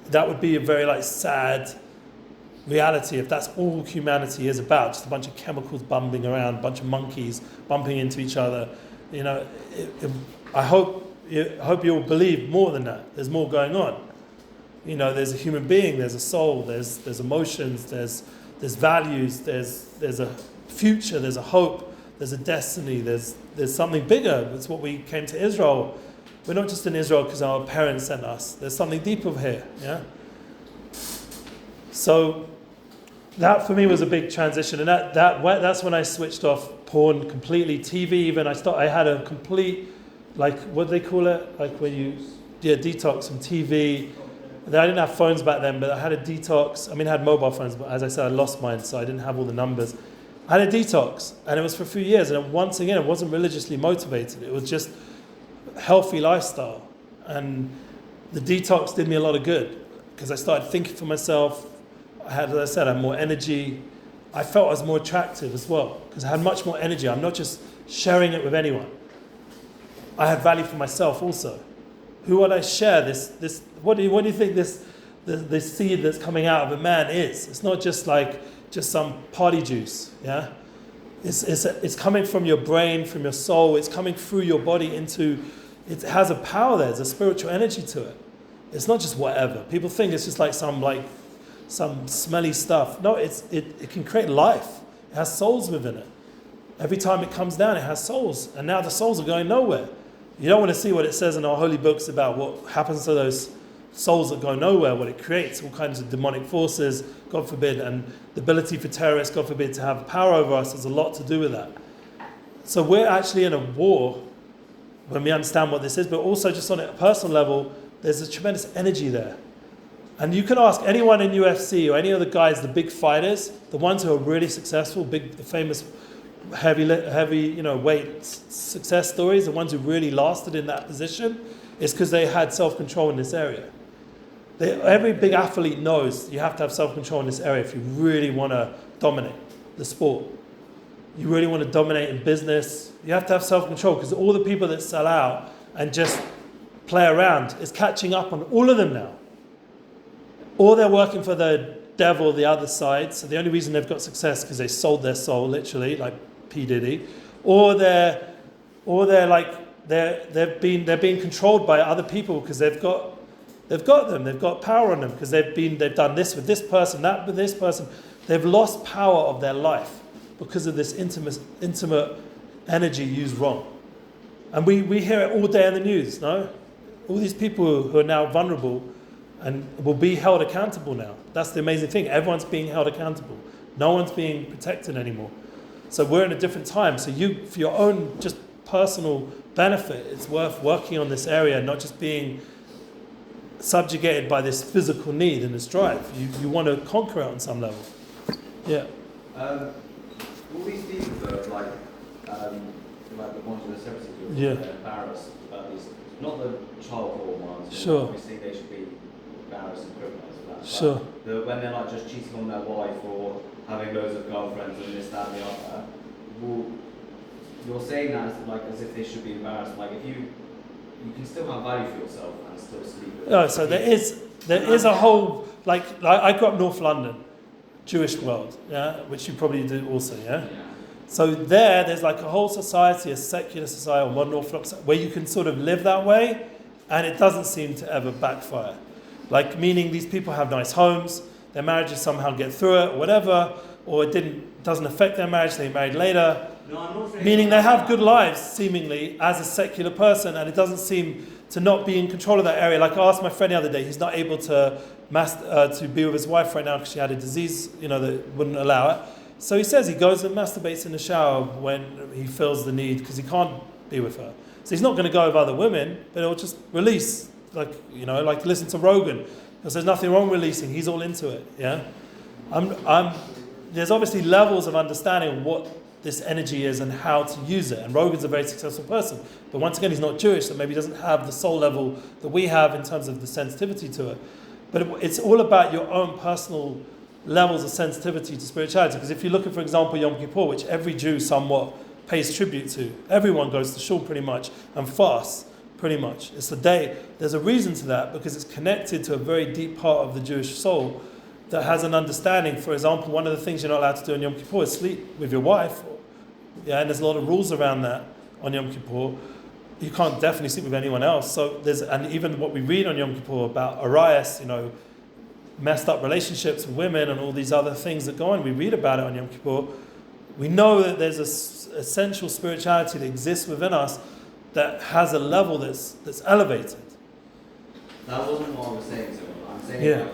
That would be a very sad reality if that's all humanity is about, just a bunch of chemicals bumping around, a bunch of monkeys bumping into each other. I hope you all believe more than that. There's more going on. There's a human being, there's a soul, there's emotions, there's values, there's a future, there's a hope, there's a destiny, there's something bigger. That's what we came to Israel. We're not just in Israel because our parents sent us. There's something deeper here. Yeah. So that for me was a big transition, and that's when I switched off porn completely. TV even. I had a complete, what do they call it? When you detox from TV. I didn't have phones back then, but I had a detox. I had mobile phones, but as I said, I lost mine, so I didn't have all the numbers. I had a detox, and it was for a few years. And once again, it wasn't religiously motivated. It was just a healthy lifestyle, and the detox did me a lot of good because I started thinking for myself. I had more energy. I felt I was more attractive as well because I had much more energy. I'm not just sharing it with anyone. I had value for myself also. Who would I share this? What do you think this seed that's coming out of a man is? It's not just some party juice. Yeah, it's coming from your brain, from your soul. It's coming through your body into. It has a power there. There's a spiritual energy to it. It's not just whatever. People think it's just some smelly stuff. No, it can create life. It has souls within it. Every time it comes down, it has souls. And now the souls are going nowhere. You don't want to see what it says in our holy books about what happens to those souls that go nowhere, what it creates, all kinds of demonic forces, God forbid, and the ability for terrorists, God forbid, to have power over us has a lot to do with that. So we're actually in a war when we understand what this is, but also just on a personal level, there's a tremendous energy there. And you can ask anyone in UFC or any of the guys, the big fighters, the ones who are really successful, the famous heavy weight success stories, the ones who really lasted in that position, is because they had self-control in this area. Every big athlete knows you have to have self-control in this area if you really want to dominate the sport. You really want to dominate in business, you have to have self-control because all the people that sell out and just play around is catching up on all of them now. Or they're working for the devil, the other side. So the only reason they've got success is because they sold their soul, literally, like P. Diddy. Or they're being controlled by other people because they've got power on them because they've done this with this person, that with this person. They've lost power of their life because of this intimate energy used wrong. And we hear it all day in the news, no? All these people who are now vulnerable and will be held accountable now. That's the amazing thing. Everyone's being held accountable. No one's being protected anymore. So we're in a different time. So for your own just personal benefit, it's worth working on this area, not just being subjugated by this physical need and this drive. You want to conquer it on some level. Yeah. All these people that are like the ones with the services who Yeah. are embarrassed about these, not the child porn ones. Sure. Obviously they should be embarrassed and criminalised for that. Sure. But when they're just cheating on their wife or having loads of girlfriends and this, that, and the other, well, you're saying that as if they should be embarrassed. Like if you can still have value for yourself and still sleep with. Oh, so there is a whole like I grew up North London, Jewish world, yeah, which you probably do also, yeah. So there's like a whole society, a secular society, or modern Orthodox, where you can sort of live that way, and it doesn't seem to ever backfire. Like meaning these people have nice homes, their marriages somehow get through it, or whatever, or it doesn't affect their marriage, they get married later. No, I'm not saying Meaning they have good lives, seemingly, as a secular person, and it doesn't seem to not be in control of that area. Like I asked my friend the other day, he's not able to be with his wife right now because she had a disease, that wouldn't allow it. So he says he goes and masturbates in the shower when he feels the need because he can't be with her. So he's not going to go with other women, but he'll just release, like listen to Rogan. Because there's nothing wrong with releasing. He's all into it. Yeah, there's obviously levels of understanding what this energy is and how to use it. And Rogan's a very successful person, but once again, he's not Jewish, so maybe he doesn't have the soul level that we have in terms of the sensitivity to it. But it's all about your own personal levels of sensitivity to spirituality. Because if you look at, for example, Yom Kippur, which every Jew somewhat pays tribute to, everyone goes to shul pretty much and fasts pretty much. It's the day. There's a reason to that, because it's connected to a very deep part of the Jewish soul that has an understanding. For example, one of the things you're not allowed to do on Yom Kippur is sleep with your wife. Yeah, and there's a lot of rules around that on Yom Kippur. You can't definitely sleep with anyone else. So and even what we read on Yom Kippur about Arias, messed up relationships with women and all these other things that go on. We read about it on Yom Kippur. We know that there's a essential spirituality that exists within us that has a level that's elevated. That wasn't what I was saying. So I'm saying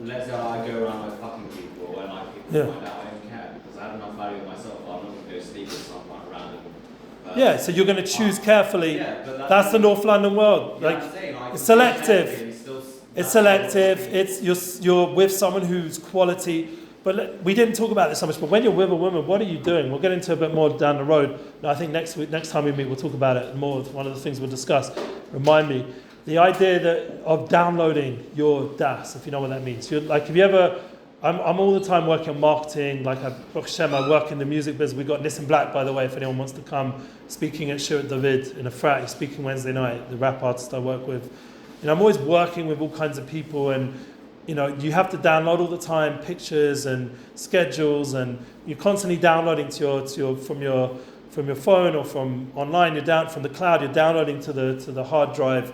let's say I go around like fucking people and like people find out I don't care because I have enough value in myself. I'm not going to go sleep with someone random. So you're going to choose carefully. But that's the North London world. It's selective. It's selective. It's you're with someone who's quality. But we didn't talk about this so much. But when you're with a woman, what are you doing? We'll get into a bit more down the road. No, I think next time we meet, we'll talk about it more. It's one of the things we'll discuss. Remind me, the idea of downloading your das, if you know what that means. If you ever, I'm all the time working on marketing. Like Baruch Hashem, I work in the music business. We've got Nissan Black, by the way, if anyone wants to come, speaking at Shirat David in a frat. He's speaking Wednesday night, the rap artist I work with. I'm always working with all kinds of people, and you have to download all the time pictures and schedules, and you're constantly downloading from your phone or from online. You're down from the cloud. You're downloading to the hard drive.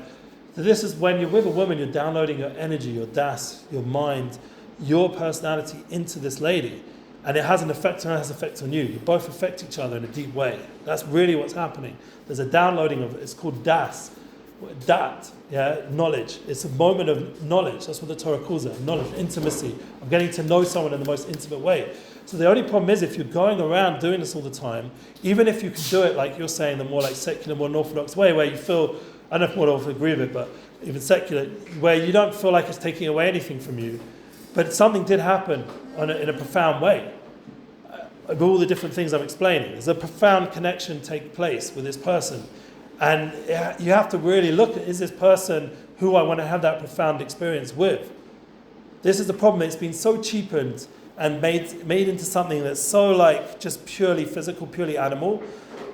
So this is when you're with a woman. You're downloading your energy, your das, your mind, your personality into this lady, and it has an effect on her. It has an effect on you. You both affect each other in a deep way. That's really what's happening. There's a downloading of it. It's called das. Knowledge. It's a moment of knowledge. That's what the Torah calls it. Knowledge, intimacy, of getting to know someone in the most intimate way. So the only problem is if you're going around doing this all the time, even if you can do it like you're saying, the more like secular, more orthodox way, where you feel, I don't know if more Orthodox agree with it, but even secular, where you don't feel like it's taking away anything from you, but something did happen in a profound way. Of all the different things I'm explaining, there's a profound connection take place with this person. And you have to really look at, is this person who I want to have that profound experience with? This is the problem. It's been so cheapened and made into something that's so just purely physical, purely animal,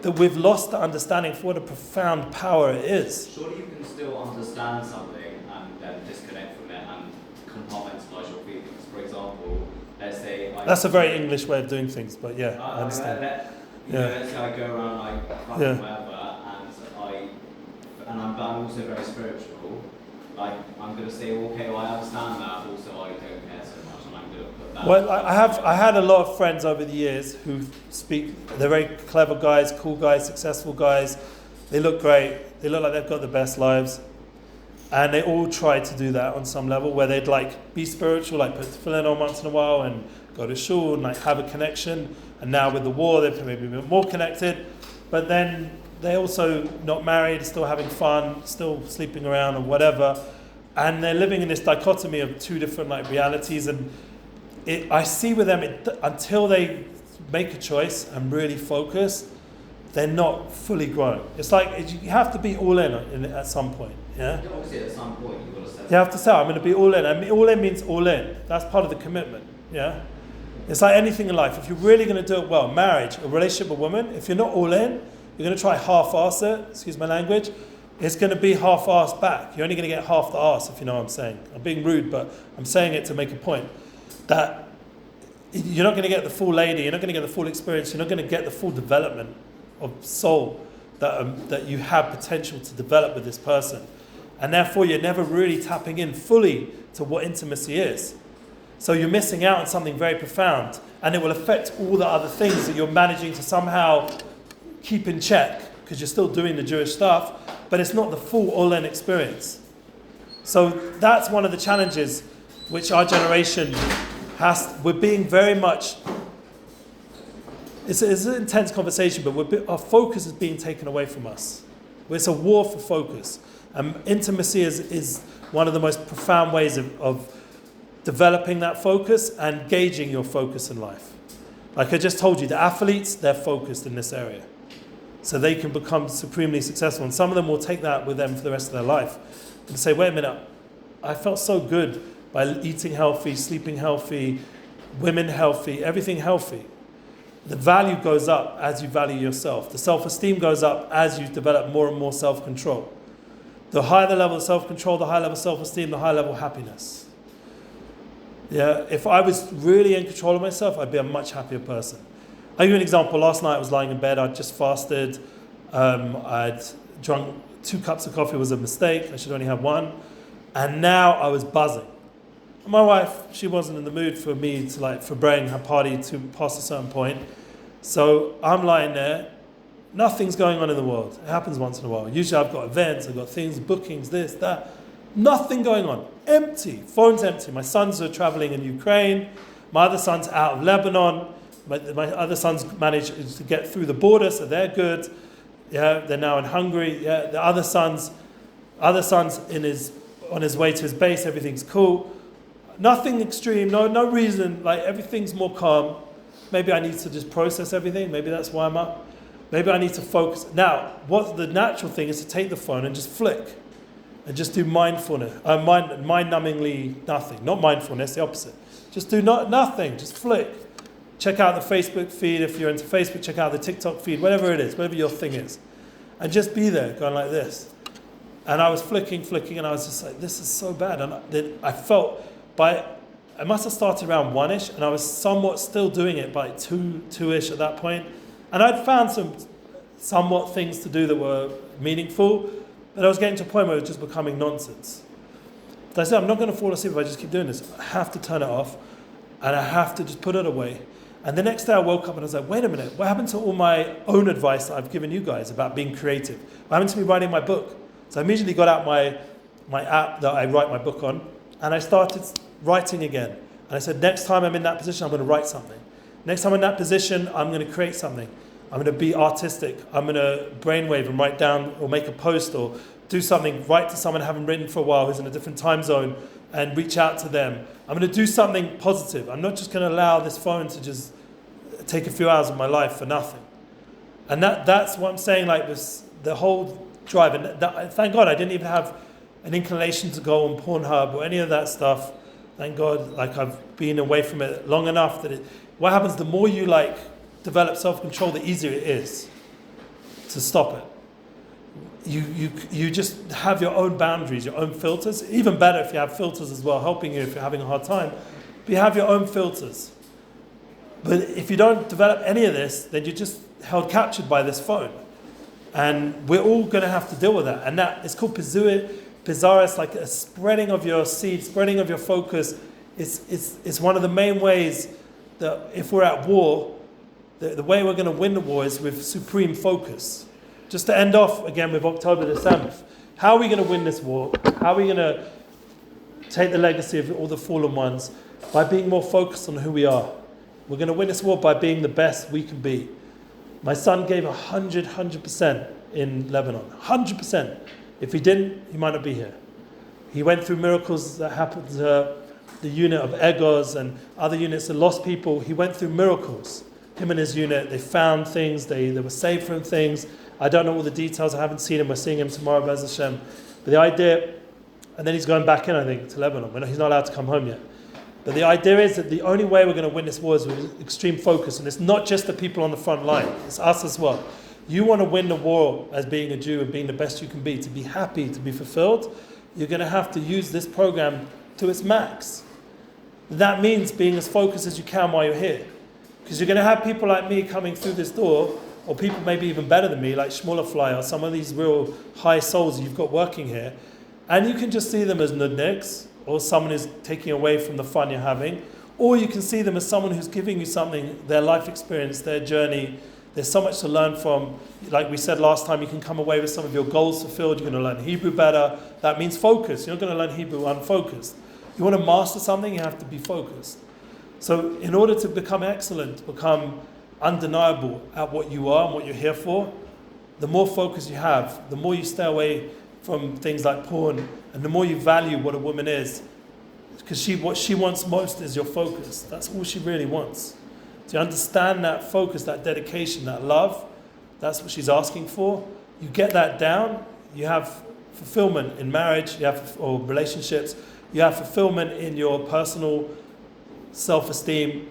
that we've lost the understanding for what a profound power it is. Surely you can still understand something and then disconnect from it and compartmentalize your feelings. For example, let's say... That's a very English way of doing things, but I understand. Let's say I go around fucking whatever, and I'm also very spiritual. I'm going to say, okay, well, I understand that. Also, I don't care so much, and I'm going to put that. Well, I had a lot of friends over the years who speak. They're very clever guys, cool guys, successful guys. They look great. They look like they've got the best lives, and they all try to do that on some level, where they'd be spiritual, put tefillin on once in a while, and go to shul and have a connection. And now with the war, they're maybe a bit more connected, but then they're also not married, still having fun, still sleeping around or whatever. And they're living in this dichotomy of two different realities. And I see with them, until they make a choice and really focus, they're not fully grown. It's you have to be all in at some point. Yeah? Obviously at some point you've got to say. You have to say, I'm going to be all in. And all in means all in. That's part of the commitment. Yeah? It's like anything in life. If you're really going to do it well, marriage, a relationship with a woman, if you're not all in, you're going to try half-ass it, excuse my language, it's going to be half-assed back. You're only going to get half the ass, if you know what I'm saying. I'm being rude, but I'm saying it to make a point. That you're not going to get the full lady, you're not going to get the full experience, you're not going to get the full development of soul that you have potential to develop with this person. And therefore, you're never really tapping in fully to what intimacy is. So you're missing out on something very profound, and it will affect all the other things that you're managing to somehow keep in check, because you're still doing the Jewish stuff, but it's not the full all-in experience. So that's one of the challenges which our generation we're being very much, it's an intense conversation, but our focus is being taken away from us. It's a war for focus. Intimacy is one of the most profound ways of developing that focus and gauging your focus in life. Like I just told you, the athletes, they're focused in this area. So they can become supremely successful. And some of them will take that with them for the rest of their life. And say, wait a minute, I felt so good by eating healthy, sleeping healthy, women healthy, everything healthy. The value goes up as you value yourself. The self-esteem goes up as you develop more and more self-control. The higher the level of self-control, the higher level of self-esteem, the higher level of happiness. Yeah, if I was really in control of myself, I'd be a much happier person. I'll give you an example. Last night I was lying in bed, I'd just fasted, I'd drunk 2 cups of coffee, was a mistake, I should only have 1. And now I was buzzing. My wife, she wasn't in the mood for me to for Brain, her party to past a certain point. So I'm lying there, nothing's going on in the world. It happens once in a while. Usually I've got events, I've got things, bookings, this, that. Nothing going on. Empty. Phone's empty. My sons are traveling in Ukraine. My other son's out of Lebanon. My other sons managed to get through the border, so they're good. Yeah, they're now in Hungary. Yeah, the other son's on his way to his base. Everything's cool. Nothing extreme. No reason. Everything's more calm. Maybe I need to just process everything. Maybe that's why I'm up. Maybe I need to focus. Now, what the natural thing is to take the phone and just flick. And just do mindfulness, mind-numbingly nothing. Not mindfulness, the opposite. Just do nothing, just flick. Check out the Facebook feed, if you're into Facebook, check out the TikTok feed, whatever it is, whatever your thing is. And just be there, going like this. And I was flicking, and I was just like, this is so bad. And then I felt, I must have started around 1-ish, and I was somewhat still doing it by 2-ish at that point. And I'd found some somewhat things to do that were meaningful, but I was getting to a point where it was just becoming nonsense. So I said, I'm not going to fall asleep if I just keep doing this. I have to turn it off, and I have to just put it away. And the next day I woke up and I was like, wait a minute, what happened to all my own advice that I've given you guys about being creative? What happened to me writing my book? So I immediately got out my app that I write my book on, and I started writing again. And I said, next time I'm in that position, I'm going to write something. Next time I'm in that position, I'm going to create something. I'm going to be artistic. I'm going to brainwave and write down or make a post or do something, write to someone I haven't written for a while who's in a different time zone and reach out to them. I'm going to do something positive. I'm not just going to allow this phone to just take a few hours of my life for nothing. And that's what I'm saying, this, the whole drive. And thank God I didn't even have an inclination to go on Pornhub or any of that stuff. Thank God, I've been away from it long enough that what happens, the more you develop self-control, the easier it is to stop it. You just have your own boundaries, your own filters. Even better if you have filters as well, helping you if you're having a hard time. But you have your own filters. But if you don't develop any of this, then you're just held captured by this phone. And we're all going to have to deal with that. And that is called Pizaris, like a spreading of your seed, spreading of your focus. It's one of the main ways that if we're at war, the way we're going to win the war is with supreme focus. Just to end off again with October the 7th. How are we going to win this war? How are we going to take the legacy of all the fallen ones? By being more focused on who we are. We're going to win this war by being the best we can be. My son gave 100% in Lebanon. 100%. If he didn't, he might not be here. He went through miracles that happened to the unit of Egos and other units that lost people. He went through miracles. Him and his unit, they found things, they were saved from things. I don't know all the details, I haven't seen him, we're seeing him tomorrow, Bez Hashem. But the idea, and then he's going back in, I think, to Lebanon. He's not allowed to come home yet. But the idea is that the only way we're going to win this war is with extreme focus. And it's not just the people on the front line, it's us as well. You want to win the war as being a Jew and being the best you can be, to be happy, to be fulfilled, you're going to have to use this program to its max. That means being as focused as you can while you're here. Because you're going to have people like me coming through this door, or people maybe even better than me, like Shmulafly, or some of these real high souls you've got working here. And you can just see them as nudniks, or someone who's taking away from the fun you're having. Or you can see them as someone who's giving you something, their life experience, their journey. There's so much to learn from. Like we said last time, you can come away with some of your goals fulfilled. You're going to learn Hebrew better. That means focus. You're not going to learn Hebrew unfocused. You want to master something, you have to be focused. So in order to become excellent, become undeniable at what you are and what you're here for, the more focus you have, the more you stay away from things like porn, and the more you value what a woman is. Because what she wants most is your focus. That's all she really wants. Do you understand that focus, that dedication, that love? That's what she's asking for. You get that down, you have fulfillment in marriage, or relationships, you have fulfillment in your personal self-esteem.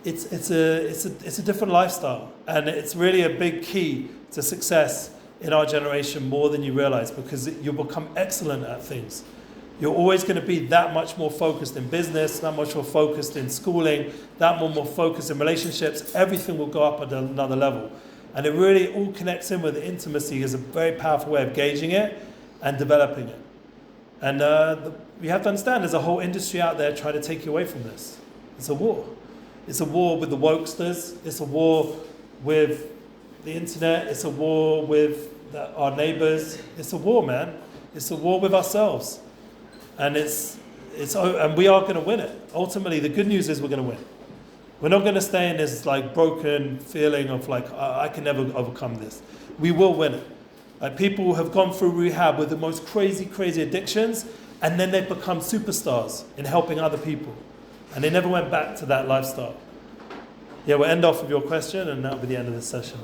It's a different lifestyle, and it's really a big key to success in our generation more than you realize, because you'll become excellent at things. You're always going to be that much more focused in business, that much more focused in schooling, that more focused in relationships. Everything will go up at another level. And it really all connects in with intimacy is a very powerful way of gauging it and developing it. And you have to understand there's a whole industry out there trying to take you away from this. It's a war. It's a war with the wokesters. It's a war with the internet. It's a war with our neighbors. It's a war, man. It's a war with ourselves. And and we are going to win it. Ultimately, the good news is we're going to win. We're not going to stay in this broken feeling of I can never overcome this. We will win it. People have gone through rehab with the most crazy addictions, and then they've become superstars in helping other people. And they never went back to that lifestyle. Yeah, we'll end off with your question, and that'll be the end of the session.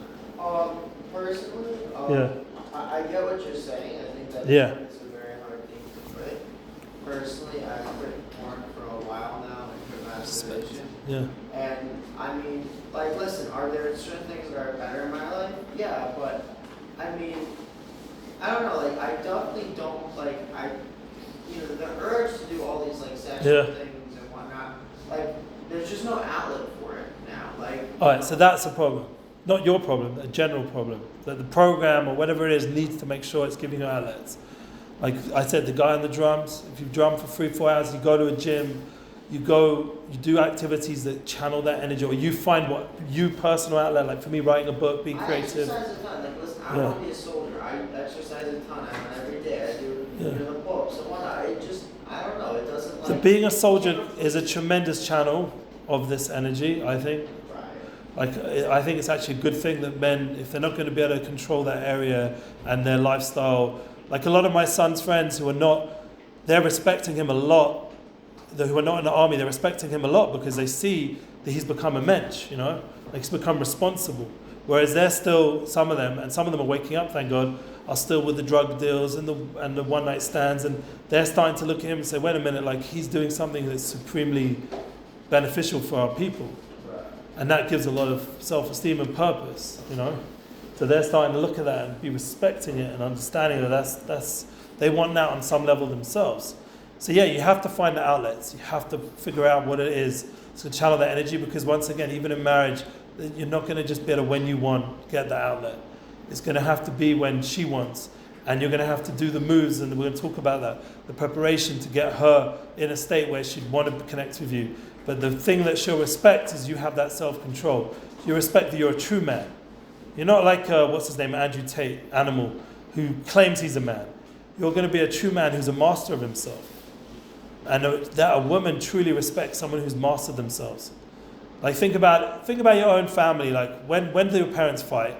Personally, Yeah. I get what you're saying. I think that Yeah. it's a very hard thing to quit. Personally, I've quit porn for a while now and quit masturbation. Yeah. And I mean, listen, are there certain things that are better in my life? Yeah, but I mean, I don't know. I definitely don't the urge to do all these sexual things and whatnot. There's just no outlet for it now. All right, so that's a problem. Not your problem, a general problem. That the program or whatever it is needs to make sure it's giving you outlets. Like I said, the guy on the drums, if you drum for 3-4 hours, you go to a gym, you do activities that channel that energy, or you find what you personal outlet, like for me, writing a book, being creative. I exercise a ton. Listen, I want to be a soldier. I exercise a ton. I run every day. I do the books and whatnot. I don't know. It doesn't So being a soldier is a tremendous channel of this energy, I think. I think it's actually a good thing that men, if they're not going to be able to control that area and their lifestyle, a lot of my son's friends they're respecting him a lot, who are not in the army, they're respecting him a lot because they see that he's become a mensch, he's become responsible. Whereas they're still, some of them are waking up, thank God, are still with the drug deals and the one night stands, and they're starting to look at him and say, wait a minute, he's doing something that's supremely beneficial for our people. And that gives a lot of self-esteem and purpose, So they're starting to look at that and be respecting it and understanding that they want that on some level themselves. So yeah, you have to find the outlets. You have to figure out what it is to channel that energy, because once again, even in marriage, you're not going to just be able to, when you want, get the outlet. It's going to have to be when she wants. And you're going to have to do the moves, and we're going to talk about that, the preparation to get her in a state where she'd want to connect with you. But the thing that she'll respect is you have that self-control. You respect that you're a true man. You're not like, what's his name, Andrew Tate, Animal, who claims he's a man. You're going to be a true man who's a master of himself. And that a woman truly respects someone who's mastered themselves. Think about your own family. When do your parents fight?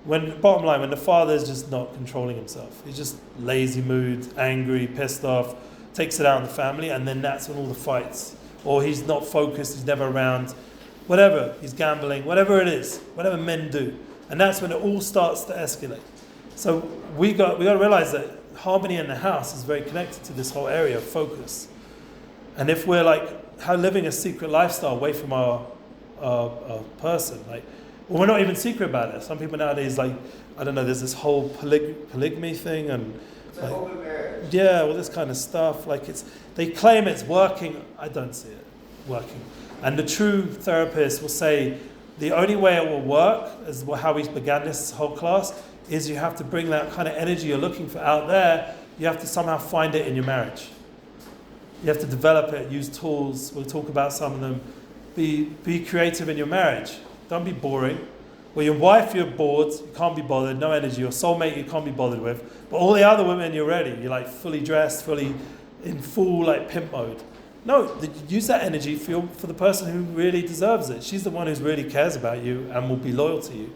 Bottom line, when the father's just not controlling himself. He's just lazy mood, angry, pissed off, takes it out on the family, and then that's when all the fights. Or he's not focused, he's never around, whatever, he's gambling, whatever it is, whatever men do. And that's when it all starts to escalate. So we got to realize that harmony in the house is very connected to this whole area of focus. And if we're living a secret lifestyle away from our person, we're not even secret about it. Some people nowadays, I don't know, there's this whole polygamy thing, and it's an open marriage. Yeah, all this kind of stuff. They claim it's working. I don't see it working. And the true therapist will say the only way it will work, is how we began this whole class, is you have to bring that kind of energy you're looking for out there. You have to somehow find it in your marriage. You have to develop it, use tools. We'll talk about some of them. Be creative in your marriage. Don't be boring. Well, your wife, you're bored, you can't be bothered, no energy. Your soulmate, you can't be bothered with. But all the other women, you're ready. You're fully dressed, fully in full pimp mode. No, use that energy for the person who really deserves it. She's the one who really cares about you and will be loyal to you.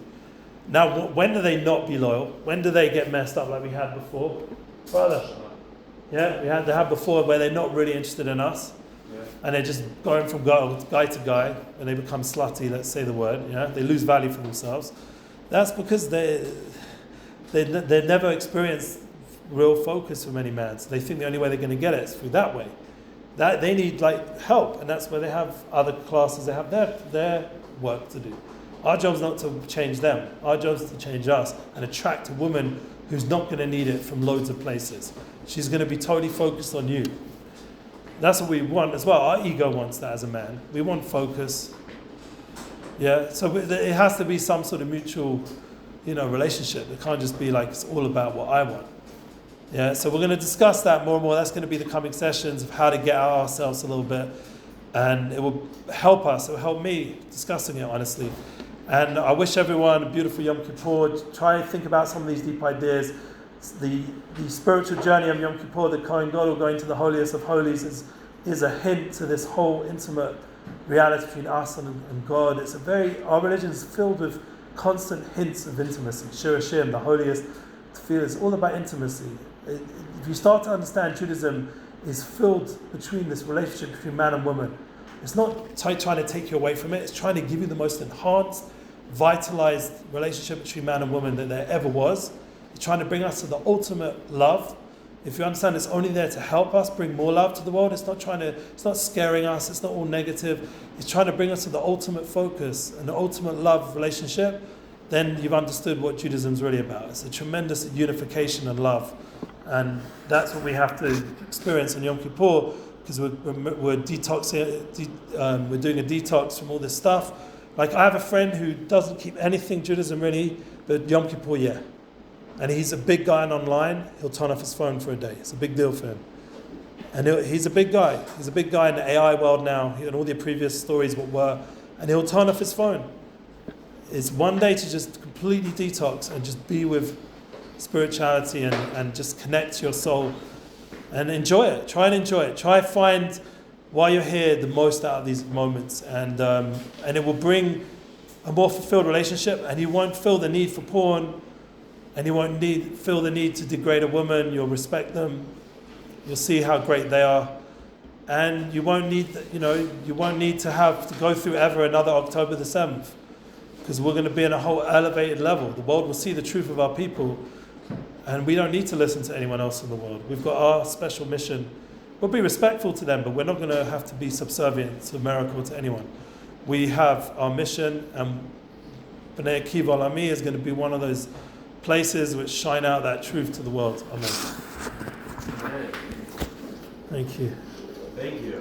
Now, when do they not be loyal? When do they get messed up like we had before? Brother. Yeah, they had before where they're not really interested in us. Yeah. and they're just going from guy to guy, and they become slutty, let's say the word, they lose value for themselves. That's because they never experienced real focus from any man. So they think the only way they're going to get it is through that way. That they need help, and that's where they have other classes. They have their work to do. Our job's not to change them. Our job's to change us and attract a woman who's not going to need it from loads of places. She's going to be totally focused on you. That's what we want as well. Our ego wants that as a man. We want focus. Yeah. So it has to be some sort of mutual, relationship. It can't just be it's all about what I want. Yeah, so we're going to discuss that more and more. That's going to be the coming sessions of how to get out ourselves a little bit. And it will help us. It will help me discussing it, honestly. And I wish everyone a beautiful Yom Kippur. Try and think about some of these deep ideas. The spiritual journey of Yom Kippur, the Kohen Gadol going to the holiest of holies, is a hint to this whole intimate reality between us and God. Our religion is filled with constant hints of intimacy. Shir Hashem, the holiest, to feel it's all about intimacy. If you start to understand, Judaism is filled between this relationship between man and woman. It's not trying to take you away from it. It's trying to give you the most enhanced, vitalized relationship between man and woman that there ever was. It's trying to bring us to the ultimate love. If you understand, it's only there to help us bring more love to the world. It's not scaring us. It's not all negative. It's trying to bring us to the ultimate focus and the ultimate love relationship. Then you've understood what Judaism's really about. It's a tremendous unification and love. And that's what we have to experience on Yom Kippur, because we're detoxing, we're doing a detox from all this stuff. I have a friend who doesn't keep anything Judaism really, but Yom Kippur, yeah. And he's a big guy online. He'll turn off his phone for a day. It's a big deal for him. And he's a big guy. He's a big guy in the AI world now. And all the previous stories and he'll turn off his phone. It's one day to just completely detox and just be with spirituality and just connect to your soul and enjoy it. Try and enjoy it. Try and find, while you're here, the most out of these moments, and it will bring a more fulfilled relationship, and you won't feel the need for porn, and you won't feel the need to degrade a woman. You'll respect them. You'll see how great they are, and you won't need to have to go through ever another October the 7th, because we're going to be in a whole elevated level. The world will see the truth of our people. And we don't need to listen to anyone else in the world. We've got our special mission. We'll be respectful to them, but we're not going to have to be subservient to America or to anyone. We have our mission, and B'nai Akiva Olami is going to be one of those places which shine out that truth to the world. Amen. Amen. Thank you. Thank you.